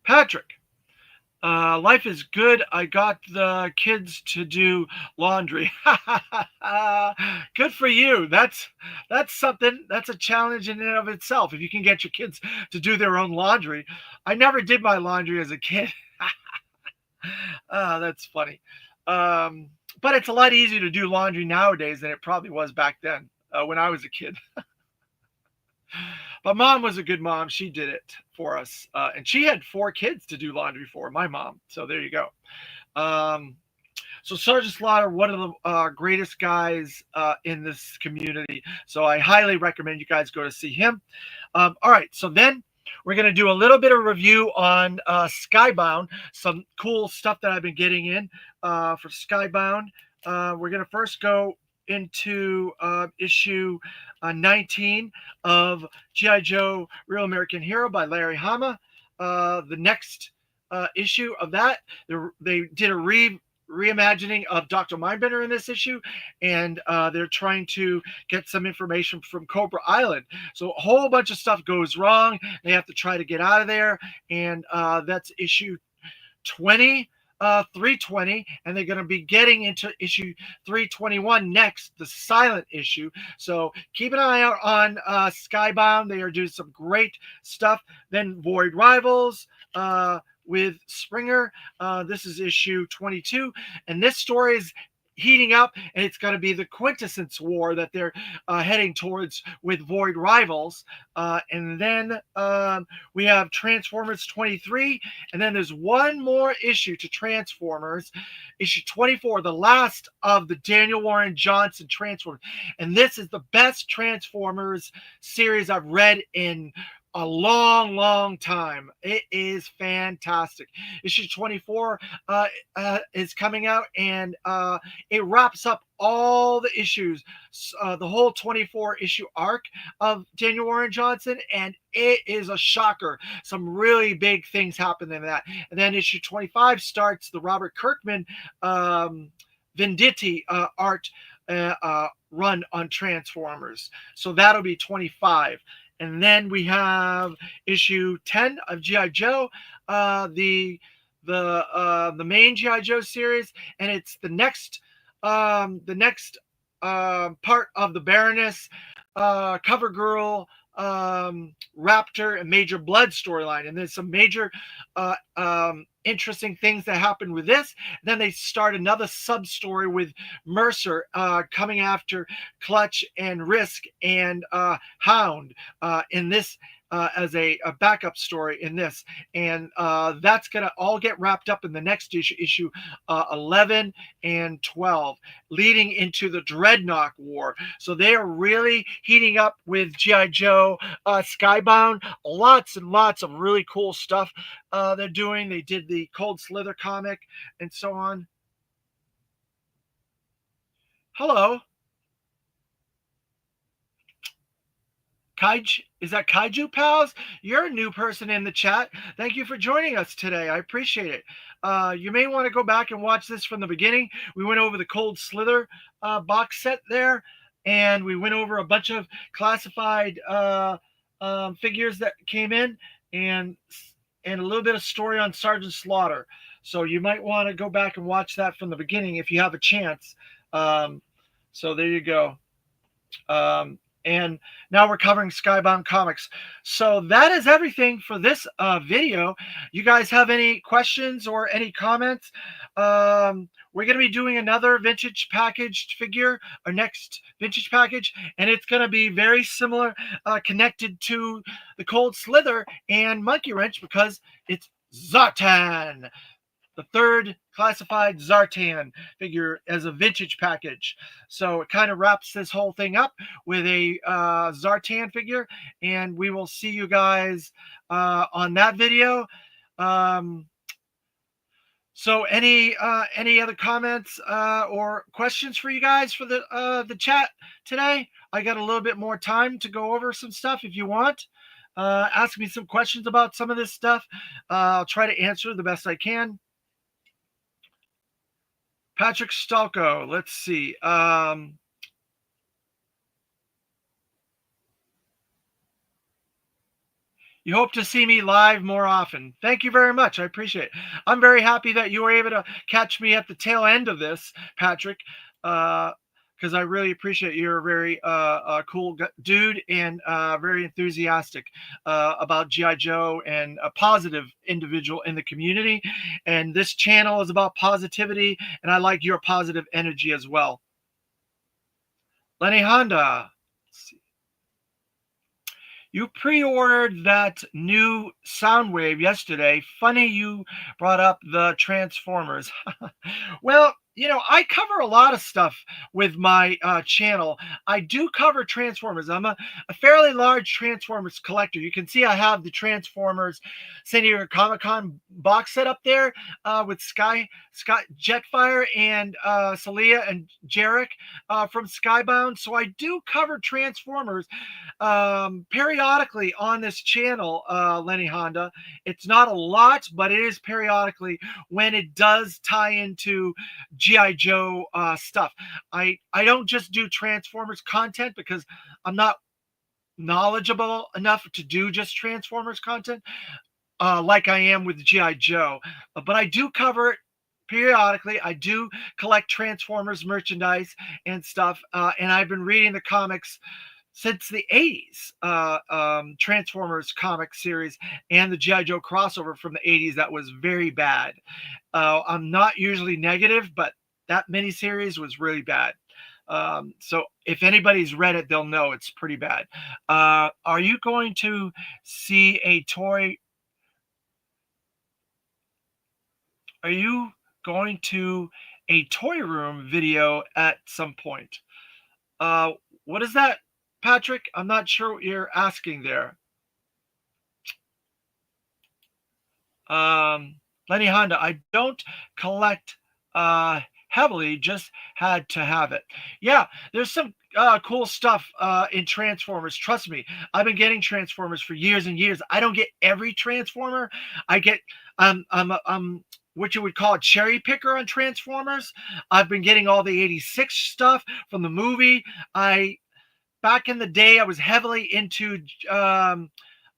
Patrick, Life is good. I got the kids to do laundry. Good for you. That's something. That's a challenge in and of itself. If you can get your kids to do their own laundry. I never did my laundry as a kid. That's funny. Um, but it's a lot easier to do laundry nowadays than it probably was back then when I was a kid. But mom was a good mom. She did it for us, and she had 4 kids to do laundry for. My mom. So there you go. Um, so Sergeant Slaughter, one of the greatest guys in this community. So I highly recommend you guys go to see him. All right, so then we're going to do a little bit of review on Skybound, some cool stuff that I've been getting in for Skybound. We're going to first go into issue 19 of G.I. Joe Real American Hero by Larry Hama. The next issue of that, they did a reimagining of Dr. Mindbender in this issue, and they're trying to get some information from Cobra Island. So a whole bunch of stuff goes wrong. They have to try to get out of there, and that's issue 20. 320, and they're going to be getting into issue 321 next, the silent issue. So keep an eye out on Skybound. They are doing some great stuff. Then Void Rivals with Springer. This is issue 22, and this story is heating up, and it's going to be the quintessence war that they're heading towards with Void Rivals. And then we have Transformers 23, and then there's one more issue to Transformers, issue 24, the last of the Daniel Warren Johnson Transformers. And this is the best Transformers series I've read in a long, long time. It is fantastic. Issue 24 is coming out, and it wraps up all the issues, the whole 24 issue arc of Daniel Warren Johnson, and it is a shocker. Some really big things happen in that. And then issue 25 starts the Robert Kirkman Venditti art run on Transformers. So that'll be 25. And then we have issue 10 of G.I. Joe, the main G.I. Joe series, and it's the next part of the Baroness, Cover Girl, Raptor, and Major Blood storyline. And there's some major interesting things that happen with this. And then they start another sub story with Mercer coming after Clutch and Risk and Hound in this. As a backup story in this, and that's gonna all get wrapped up in the next issue 11 and 12, leading into the Dreadnought War. So they are really heating up with G.I. Joe Skybound. Lots and lots of really cool stuff they're doing. They did the Cold Slither comic and so on. Hello. Kaiju, is that Kaiju Pals? You're a new person in the chat. Thank you for joining us today. I appreciate it. You may want to go back and watch this from the beginning. We went over the Cold Slither box set there, and we went over a bunch of classified figures that came in, and a little bit of story on Sergeant Slaughter. So you might want to go back and watch that from the beginning if you have a chance. So there you go. And now we're covering Skybound Comics. So that is everything for this video. You guys have any questions or any comments? We're going to be doing another vintage packaged figure, our next vintage package, and it's going to be very similar, connected to the Cold Slither and Monkey Wrench because it's Zartan, the third classified Zartan figure as a vintage package. So it kind of wraps this whole thing up with a Zartan figure, and we will see you guys on that video. So any other comments or questions for you guys for the chat today? I got a little bit more time to go over some stuff if you want. Ask me some questions about some of this stuff. I'll try to answer the best I can. Patrick Stalko, let's see. You hope to see me live more often. Thank you very much. I appreciate it. I'm very happy that you were able to catch me at the tail end of this, Patrick, because I really appreciate you're a very cool dude and very enthusiastic about GI Joe and a positive individual in the community. And this channel is about positivity, and I like your positive energy as well. Lenny Honda. You pre-ordered that new Soundwave yesterday. Funny you brought up the Transformers. Well, I cover a lot of stuff with my channel. I do cover Transformers. I'm a fairly large Transformers collector. You can see I have the Transformers San Diego Comic-Con box set up there with Scott Jetfire and Celia and Jarek from Skybound. So I do cover Transformers periodically on this channel, Lenny Honda. It's not a lot, but it is periodically when it does tie into GI Joe stuff. I don't just do Transformers content because I'm not knowledgeable enough to do just Transformers content like I am with GI Joe, but I do cover it periodically. I do collect Transformers merchandise and stuff, and I've been reading the comics since the 80s, Transformers comic series and the G.I. Joe crossover from the 80s that was very bad. I'm not usually negative, but that miniseries was really bad. So if anybody's read it, they'll know it's pretty bad. Are you going to see a toy? Are you going to a toy room video at some point? Uh, what is that, Patrick? I'm not sure what you're asking there. Lenny Honda, I don't collect heavily, just had to have it. Yeah, there's some cool stuff in Transformers. Trust me, I've been getting Transformers for years and years. I don't get every Transformer. I get I'm what you would call a cherry picker on Transformers. I've been getting all the 86 stuff from the movie. Back in the day, I was heavily into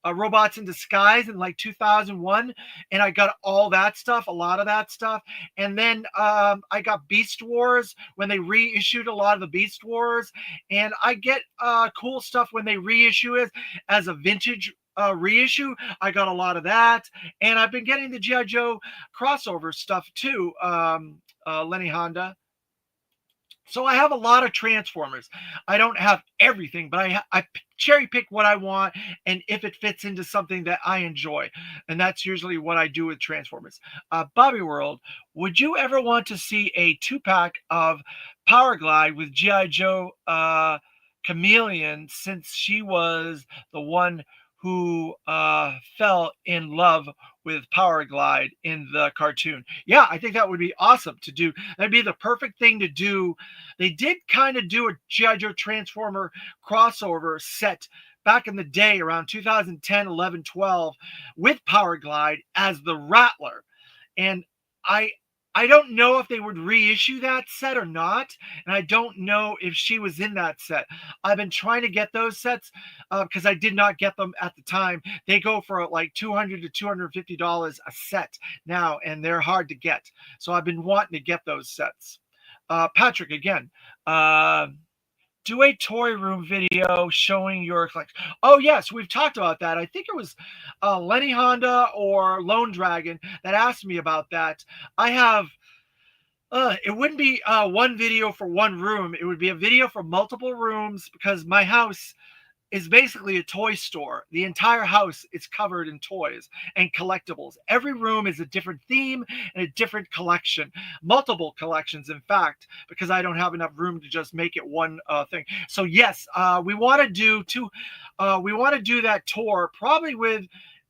Robots in Disguise in like 2001, and I got all that stuff, a lot of that stuff. And then I got Beast Wars when they reissued a lot of the Beast Wars, and I get cool stuff when they reissue it as a vintage reissue. I got a lot of that, and I've been getting the G.I. Joe crossover stuff too, Lenny Honda. So I have a lot of Transformers. I don't have everything, but I cherry pick what I want, and if it fits into something that I enjoy, and that's usually what I do with Transformers. Bobby World, would you ever want to see a 2-pack of Power Glide with GI Joe Chameleon, since she was the one who fell in love with Power Glide in the cartoon? Yeah, I think that would be awesome to do. That'd be the perfect thing to do. They did kind of do a G.I. Joe Transformer crossover set back in the day around 2010, 11, 12 with Power Glide as the Rattler. And I don't know if they would reissue that set or not, and I don't know if she was in that set. I've been trying to get those sets because I did not get them at the time. They go for like $200 to $250 a set now, and they're hard to get. So I've been wanting to get those sets. Patrick, again, do a toy room video showing your collection. Oh, yes, we've talked about that. I think it was Lenny Honda or Lone Dragon that asked me about that. I have, it wouldn't be one video for one room. It would be a video for multiple rooms because my house is basically a toy store. The entire house is covered in toys and collectibles. Every room is a different theme and a different collection, multiple collections, in fact, because I don't have enough room to just make it one thing. So yes, we want to do we want to do that tour probably with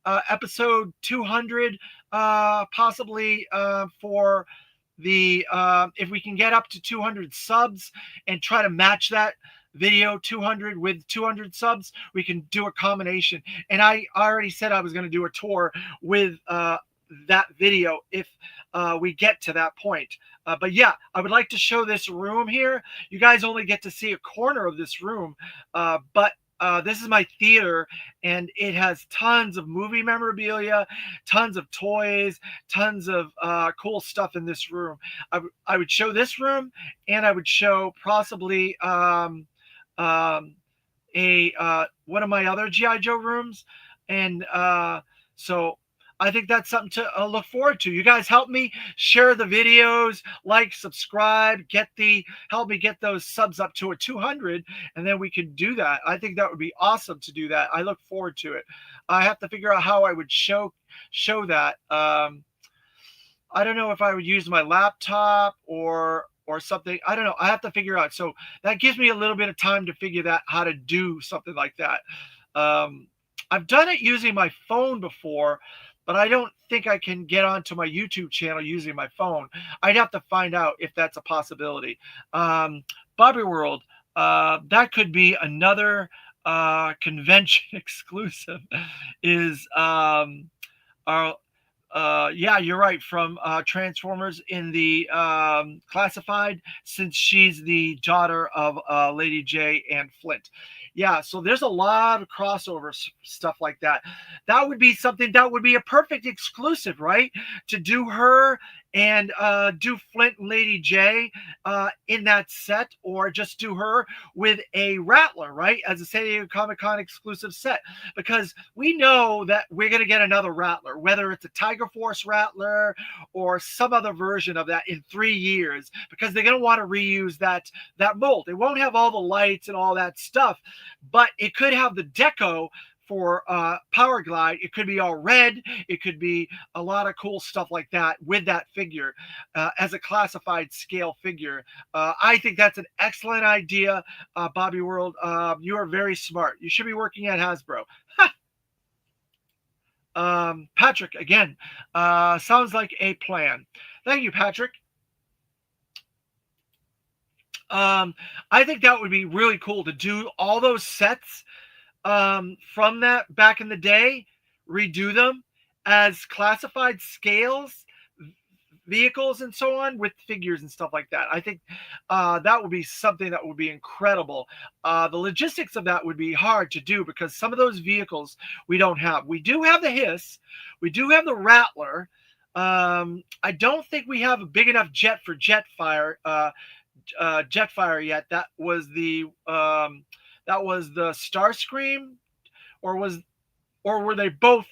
episode 200, possibly for the if we can get up to 200 subs and try to match that video 200 with 200 subs, we can do a combination. And I already said I was going to do a tour with that video if we get to that point. But yeah, I would like to show this room here. You guys only get to see a corner of this room, but this is my theater, and it has tons of movie memorabilia, tons of toys, tons of cool stuff in this room. I would show this room, and I would show possibly um, a one of my other GI Joe rooms, and so I think that's something to look forward to. You guys help me share the videos, like, subscribe, get the help me get those subs up to a 200, and then we can do that. I think that would be awesome to do that. I look forward to it. I have to figure out how I would show that. I don't know if I would use my laptop or something. I don't know. I have to figure out. So that gives me a little bit of time to figure that how to do something like that. Um, I've done it using my phone before, but I don't think I can get onto my YouTube channel using my phone. I'd have to find out if that's a possibility. Bobby World, that could be another convention exclusive. Is our yeah, you're right. From Transformers in the classified, since she's the daughter of Lady J and Flint. Yeah, so there's a lot of crossover stuff like that. That would be something that would be a perfect exclusive, right? To do her and do Flint and Lady J in that set, or just do her with a Rattler, right? As a San Diego Comic Con exclusive set, because we know that we're going to get another Rattler, whether it's a Tiger Force Rattler or some other version of that in 3 years, because they're going to want to reuse that mold. It won't have all the lights and all that stuff, but it could have the deco for Power Glide. It could be all red. It could be a lot of cool stuff like that with that figure as a classified scale figure. I think that's an excellent idea, Bobby World. You are very smart. You should be working at Hasbro. Patrick, again, sounds like a plan. Thank you, Patrick. I think that would be really cool to do all those sets from that back in the day, redo them as classified scales, vehicles, and so on, with figures and stuff like that. I think that would be something that would be incredible. The logistics of that would be hard to do because some of those vehicles we don't have. We do have the Hiss, we do have the Rattler. I don't think we have a big enough jet for Jetfire yet. That was the Starscream, or were they both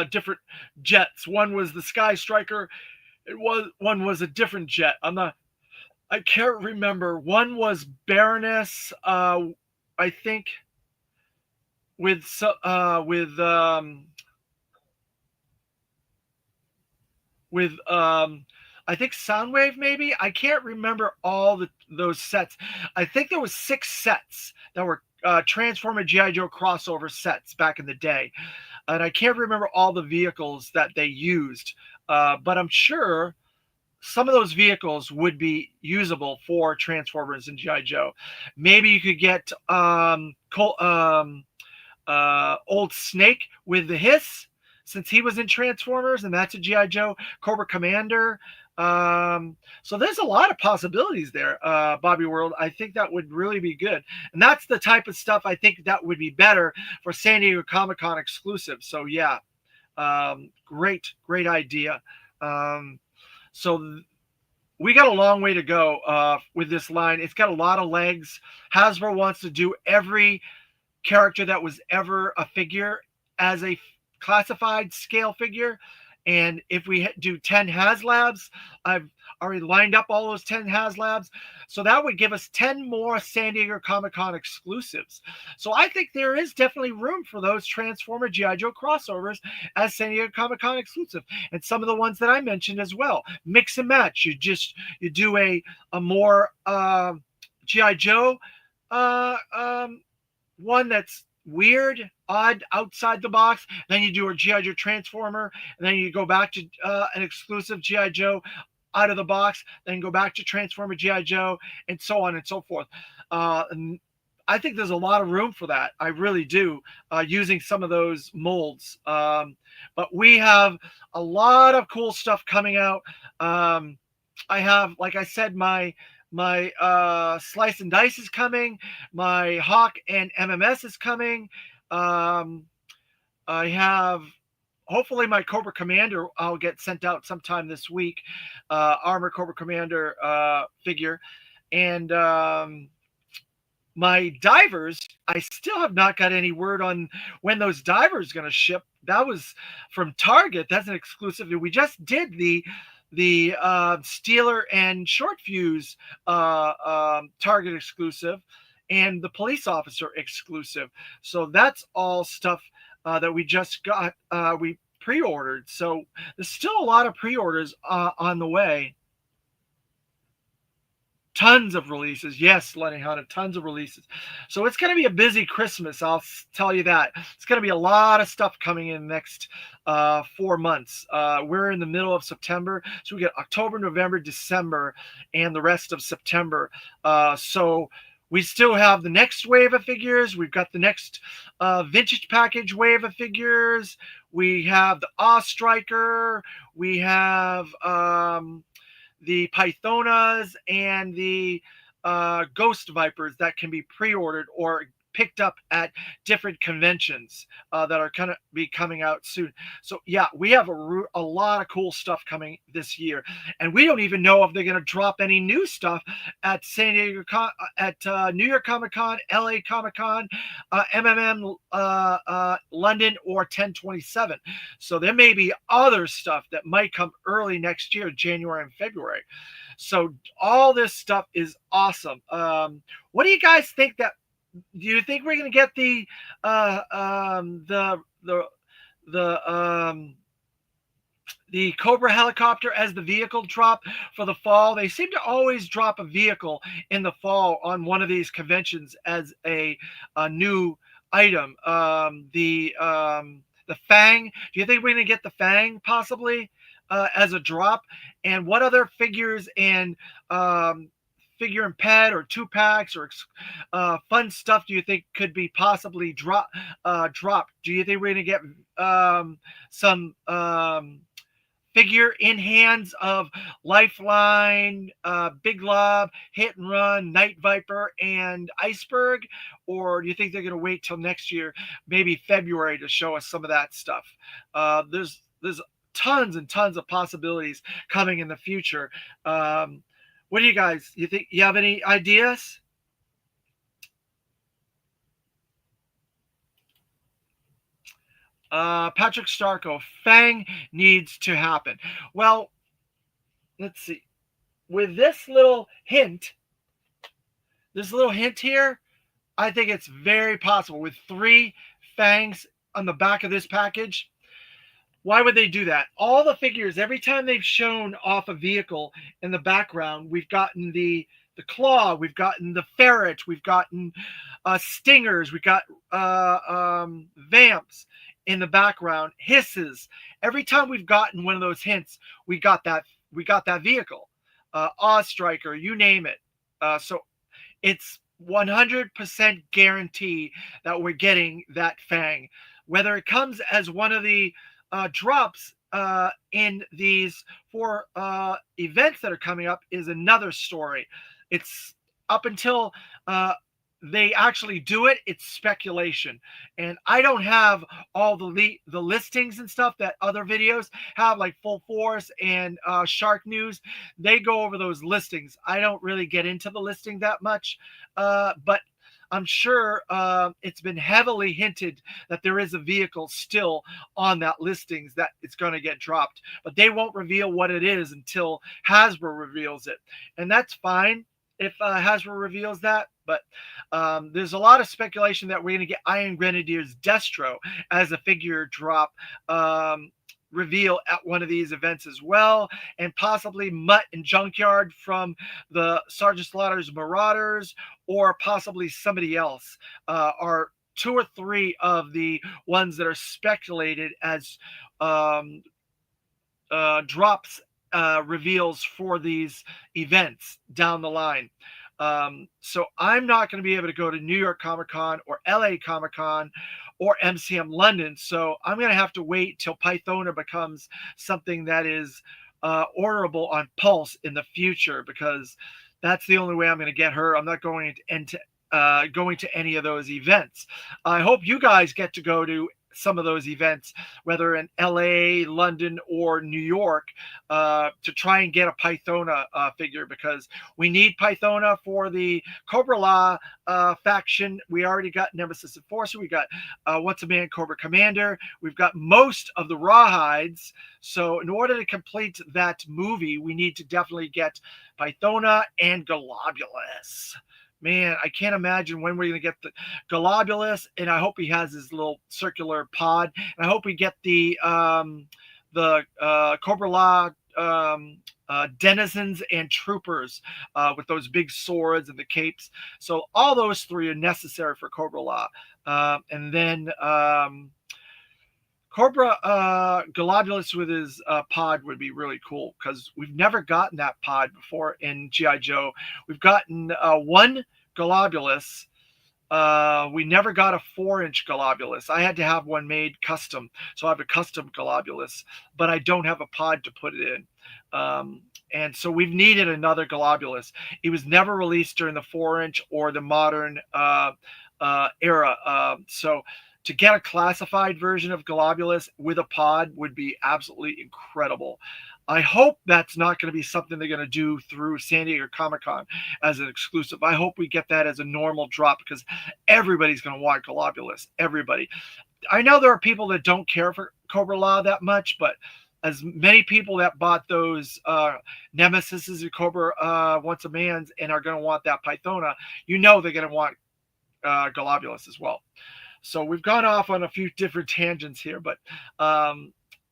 different jets? One was the Sky Striker. One was a different jet. I can't remember. One was Baroness. I think with I think Soundwave, maybe. I can't remember all those sets. I think there was 6 sets that were Transformer GI Joe crossover sets back in the day, and I can't remember all the vehicles that they used. But I'm sure some of those vehicles would be usable for Transformers and GI Joe. Maybe you could get Old Snake with the Hiss, since he was in Transformers, and that's a GI Joe. Cobra Commander. So there's a lot of possibilities there, Bobby World. I think that would really be good, and that's the type of stuff I think that would be better for San Diego Comic Con exclusive. So yeah, great idea. So we got a long way to go with this line. It's got a lot of legs. Hasbro wants to do every character that was ever a figure as a classified scale figure. And if we do 10 HasLabs, I've already lined up all those 10 HasLabs. So that would give us 10 more San Diego Comic Con exclusives. So I think there is definitely room for those Transformer GI Joe crossovers as San Diego Comic Con exclusive. And some of the ones that I mentioned as well. Mix and match. You do a more GI Joe one that's weird, odd, outside the box. Then you do a GI Joe Transformer, and then you go back to an exclusive GI Joe out of the box, then go back to Transformer GI Joe, and so on and so forth. And I think there's a lot of room for that. I really do, using some of those molds. But we have a lot of cool stuff coming out. I have, like I said, my My Slice and Dice is coming. My Hawk and MMS is coming. Um, I have hopefully my Cobra Commander. I'll get sent out sometime this week. Armor Cobra Commander figure, and my divers, I still have not got any word on when those divers going to ship. That was from Target. That's an exclusive. We just did the Steeler and Short Fuse Target exclusive, and the police officer exclusive. So that's all stuff that we just got. We pre-ordered. So there's still a lot of pre-orders on the way. Tons of releases. Yes, Lenny Hunter, tons of releases. So it's going to be a busy Christmas. I'll tell you that. It's going to be a lot of stuff coming in the next 4 months. We're in the middle of September. So we get October, November, December, and the rest of September. So we still have the next wave of figures. We've got the next vintage package wave of figures. We have the Awe Striker. We have the Pythonas and the Ghost Vipers that can be pre-ordered or picked up at different conventions that are going to be coming out soon. So yeah, we have a lot of cool stuff coming this year, and we don't even know if they're going to drop any new stuff at San Diego at New York Comic Con, LA Comic Con, London, or 1027. So there may be other stuff that might come early next year, January and February. So all this stuff is awesome. What do you guys think that do you think we're going to get the the Cobra helicopter as the vehicle drop for the fall? They seem to always drop a vehicle in the fall on one of these conventions as a new item. The Fang. Do you think we're going to get the Fang possibly as a drop? And what other figures and figure and pet or two packs or fun stuff do you think could be possibly dropped? Do you think we're going to get some figure in hands of Lifeline, Big Lob, Hit and Run, Night Viper, and Iceberg? Or do you think they're going to wait till next year, maybe February, to show us some of that stuff? There's tons and tons of possibilities coming in the future. What do you guys? You think you have any ideas? Patrick Starko, Fang needs to happen. Well, let's see. With this little hint here, I think it's very possible. With 3 Fangs on the back of this package, why would they do that? All the figures, every time they've shown off a vehicle in the background, we've gotten the claw, we've gotten the ferret, we've gotten stingers, we've got vamps in the background, hisses. Every time we've gotten one of those hints, we got that vehicle, Awe Striker, you name it. So it's 100% guarantee that we're getting that Fang. Whether it comes as one of the drops in these 4 events that are coming up is another story. It's up until they actually do it, it's speculation. And I don't have all the listings and stuff that other videos have, like Full Force and Shark News. They go over those listings. I don't really get into the listing that much, but I'm sure it's been heavily hinted that there is a vehicle still on that listings that it's going to get dropped, but they won't reveal what it is until Hasbro reveals it, and that's fine if Hasbro reveals that. But there's a lot of speculation that we're going to get Iron Grenadier's Destro as a figure drop reveal at one of these events as well, and possibly Mutt and Junkyard from the Sergeant Slaughter's Marauders, or possibly somebody else, are 2 or 3 of the ones that are speculated as drops, reveals for these events down the line. So I'm not going to be able to go to New York Comic Con or LA Comic Con or MCM London. So I'm going to have to wait till Pythona becomes something that is orderable on Pulse in the future, because That's the only way I'm going to get her. I'm not going to any of those events. I hope you guys get to go to some of those events, whether in LA, London, or New York, to try and get a Pythona figure, because we need Pythona for the Cobra La faction. We already got Nemesis Enforcer. We got Once a Man Cobra Commander. We've got most of the Rawhides. So in order to complete that movie, we need to definitely get Pythona and Globulus. Man, I can't imagine when we're going to get the Globulus, and I hope he has his little circular pod. And I hope we get the Cobra La denizens and troopers with those big swords and the capes. So all those three are necessary for Cobra La. And then Cobra Globulus with his pod would be really cool, because we've never gotten that pod before in G.I. Joe. We've gotten one Globulus. We never got a 4-inch Globulus. I had to have one made custom. So I have a custom Globulus, but I don't have a pod to put it in. And so we've needed another Globulus. He was never released during the 4-inch or the modern era. So to get a classified version of Globulus with a pod would be absolutely incredible. I hope that's not going to be something they're going to do through San Diego Comic-Con as an exclusive. I hope we get that as a normal drop, because everybody's going to want Globulus. Everybody. I know there are people that don't care for Cobra La that much, but as many people that bought those Nemesis and Cobra Once a Man's and are going to want that Pythona, you know they're going to want Globulus as well. So we've gone off on a few different tangents here, but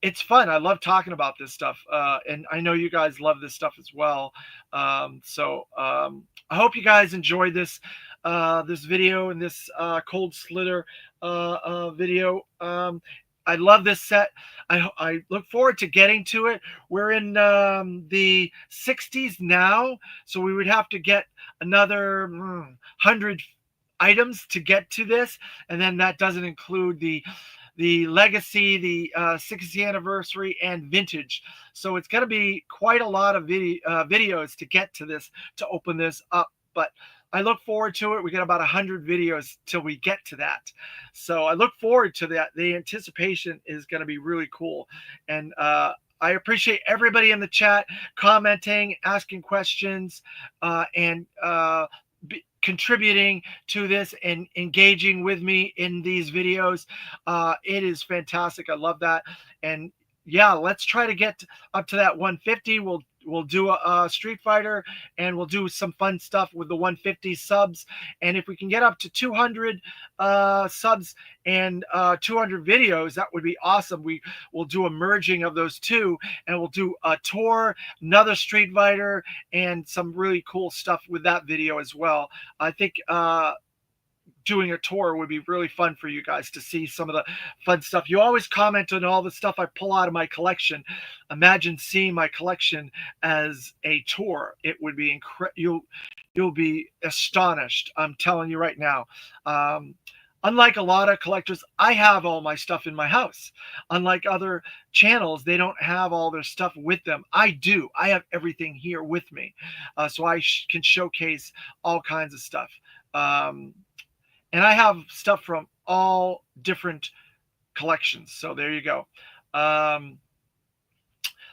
it's fun. I love talking about this stuff, and I know you guys love this stuff as well. I hope you guys enjoyed this this video and this Cold Slither video. I love this set. I look forward to getting to it. We're in the 60s now, so we would have to get another 100 items to get to this, and then that doesn't include the legacy, the 60th anniversary, and vintage. So it's going to be quite a lot of videos to get to this, to open this up. But I look forward to it. We got about 100 videos till we get to that. So I look forward to that. The anticipation is going to be really cool. And I appreciate everybody in the chat commenting, asking questions, and contributing to this and engaging with me in these videos. It is fantastic. I love that. And yeah, let's try to get up to that 150. We'll do a Street Fighter, and we'll do some fun stuff with the 150 subs. And if we can get up to 200 subs and 200 videos, that would be awesome. We'll do a merging of those two, and we'll do a tour, another Street Fighter, and some really cool stuff with that video as well. I think doing a tour would be really fun for you guys to see some of the fun stuff. You always comment on all the stuff I pull out of my collection. Imagine seeing my collection as a tour. It would be incredible. You'll be astonished. I'm telling you right now. Unlike a lot of collectors, I have all my stuff in my house. Unlike other channels, they don't have all their stuff with them. I do. I have everything here with me. So I can showcase all kinds of stuff. And I have stuff from all different collections. So there you go.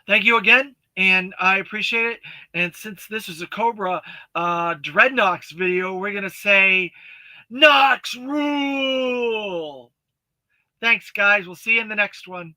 Thank you again, and I appreciate it. And since this is a Cobra Dreadnoks video, we're going to say, Nox rule! Thanks, guys. We'll see you in the next one.